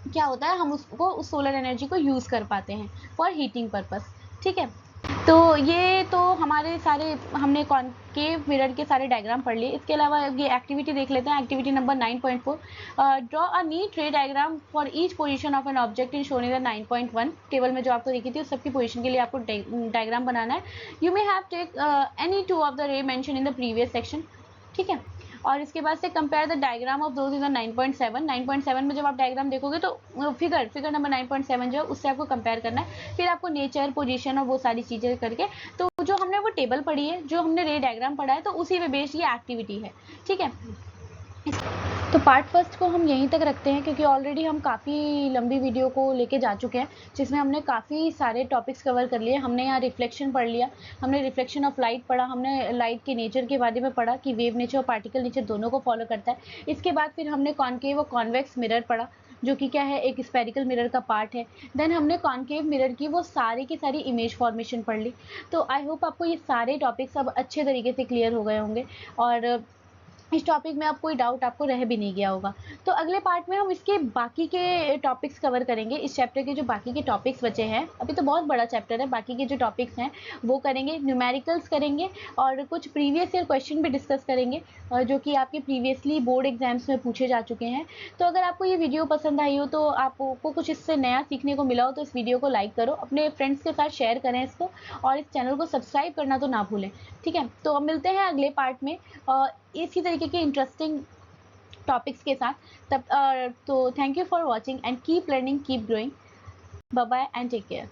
S1: क्या होता है, हम उसको उस सोलर एनर्जी को यूज कर पाते हैं फॉर हीटिंग पर्पस, ठीक है। तो ये तो हमारे सारे हमने कॉनकेव मिरर के सारे डायग्राम पढ़ लिए। इसके अलावा ये एक्टिविटी देख लेते हैं, activity number 9.4, draw a neat ray diagram for each position of an object in shown in the 9.1 table में जो आपको देखी थी उस सबकी पोजीशन के लिए आपको डायग्राम बनाना है। You may have take any two of the ray mention in the previous section, ठीक है। और इसके बाद से compare the diagram of those in the 9.7 में जब आप डायग्राम देखोगे तो फिगर नंबर 9.7 जो है उससे आपको कंपेयर करना है, फिर आपको नेचर, पोजीशन और वो सारी चीज़ें करके, तो जो हमने वो टेबल पढ़ी है, जो हमने रे डायग्राम पढ़ा है, तो उसी पे बेस्ड ये एक्टिविटी है, ठीक है। तो पार्ट फर्स्ट को हम यहीं तक रखते हैं क्योंकि ऑलरेडी हम काफ़ी लंबी वीडियो को लेके जा चुके हैं, जिसमें हमने काफ़ी सारे टॉपिक्स कवर कर लिए। हमने यहाँ रिफ्लेक्शन पढ़ लिया, हमने रिफ्लेक्शन ऑफ लाइट पढ़ा, हमने लाइट के नेचर के बारे में पढ़ा कि वेव नेचर और पार्टिकल नेचर दोनों को फॉलो करता है। इसके बाद फिर हमने कॉनकेव और कॉन्वेक्स मिरर पढ़ा, जो कि क्या है, एक स्पेरिकल मिरर का पार्ट है। देन हमने कॉन्केव मिरर की वो सारी की सारी इमेज फॉर्मेशन पढ़ ली। तो आई होप आपको ये सारे टॉपिक्स अब अच्छे तरीके से क्लियर हो गए होंगे और इस टॉपिक में अब कोई डाउट आपको रह भी नहीं गया होगा। तो अगले पार्ट में हम इसके बाकी के टॉपिक्स कवर करेंगे। इस चैप्टर के जो बाकी के टॉपिक्स बचे हैं, अभी तो बहुत बड़ा चैप्टर है, बाकी के जो टॉपिक्स हैं वो करेंगे, न्यूमेरिकल्स करेंगे और कुछ प्रीवियस ईयर क्वेश्चन भी डिस्कस करेंगे जो कि आपके प्रीवियसली बोर्ड एग्जाम्स में पूछे जा चुके हैं। तो अगर आपको ये वीडियो पसंद आई हो, तो आपको कुछ इससे नया सीखने को मिला हो, तो इस वीडियो को लाइक करो, अपने फ्रेंड्स के साथ शेयर करें इसको और इस चैनल को सब्सक्राइब करना तो ना भूलें। ठीक है, तो अब मिलते हैं अगले पार्ट में इसी तरीके के इंटरेस्टिंग टॉपिक्स के साथ। तब तो thank you for watching and keep learning, keep growing. Bye bye and take care.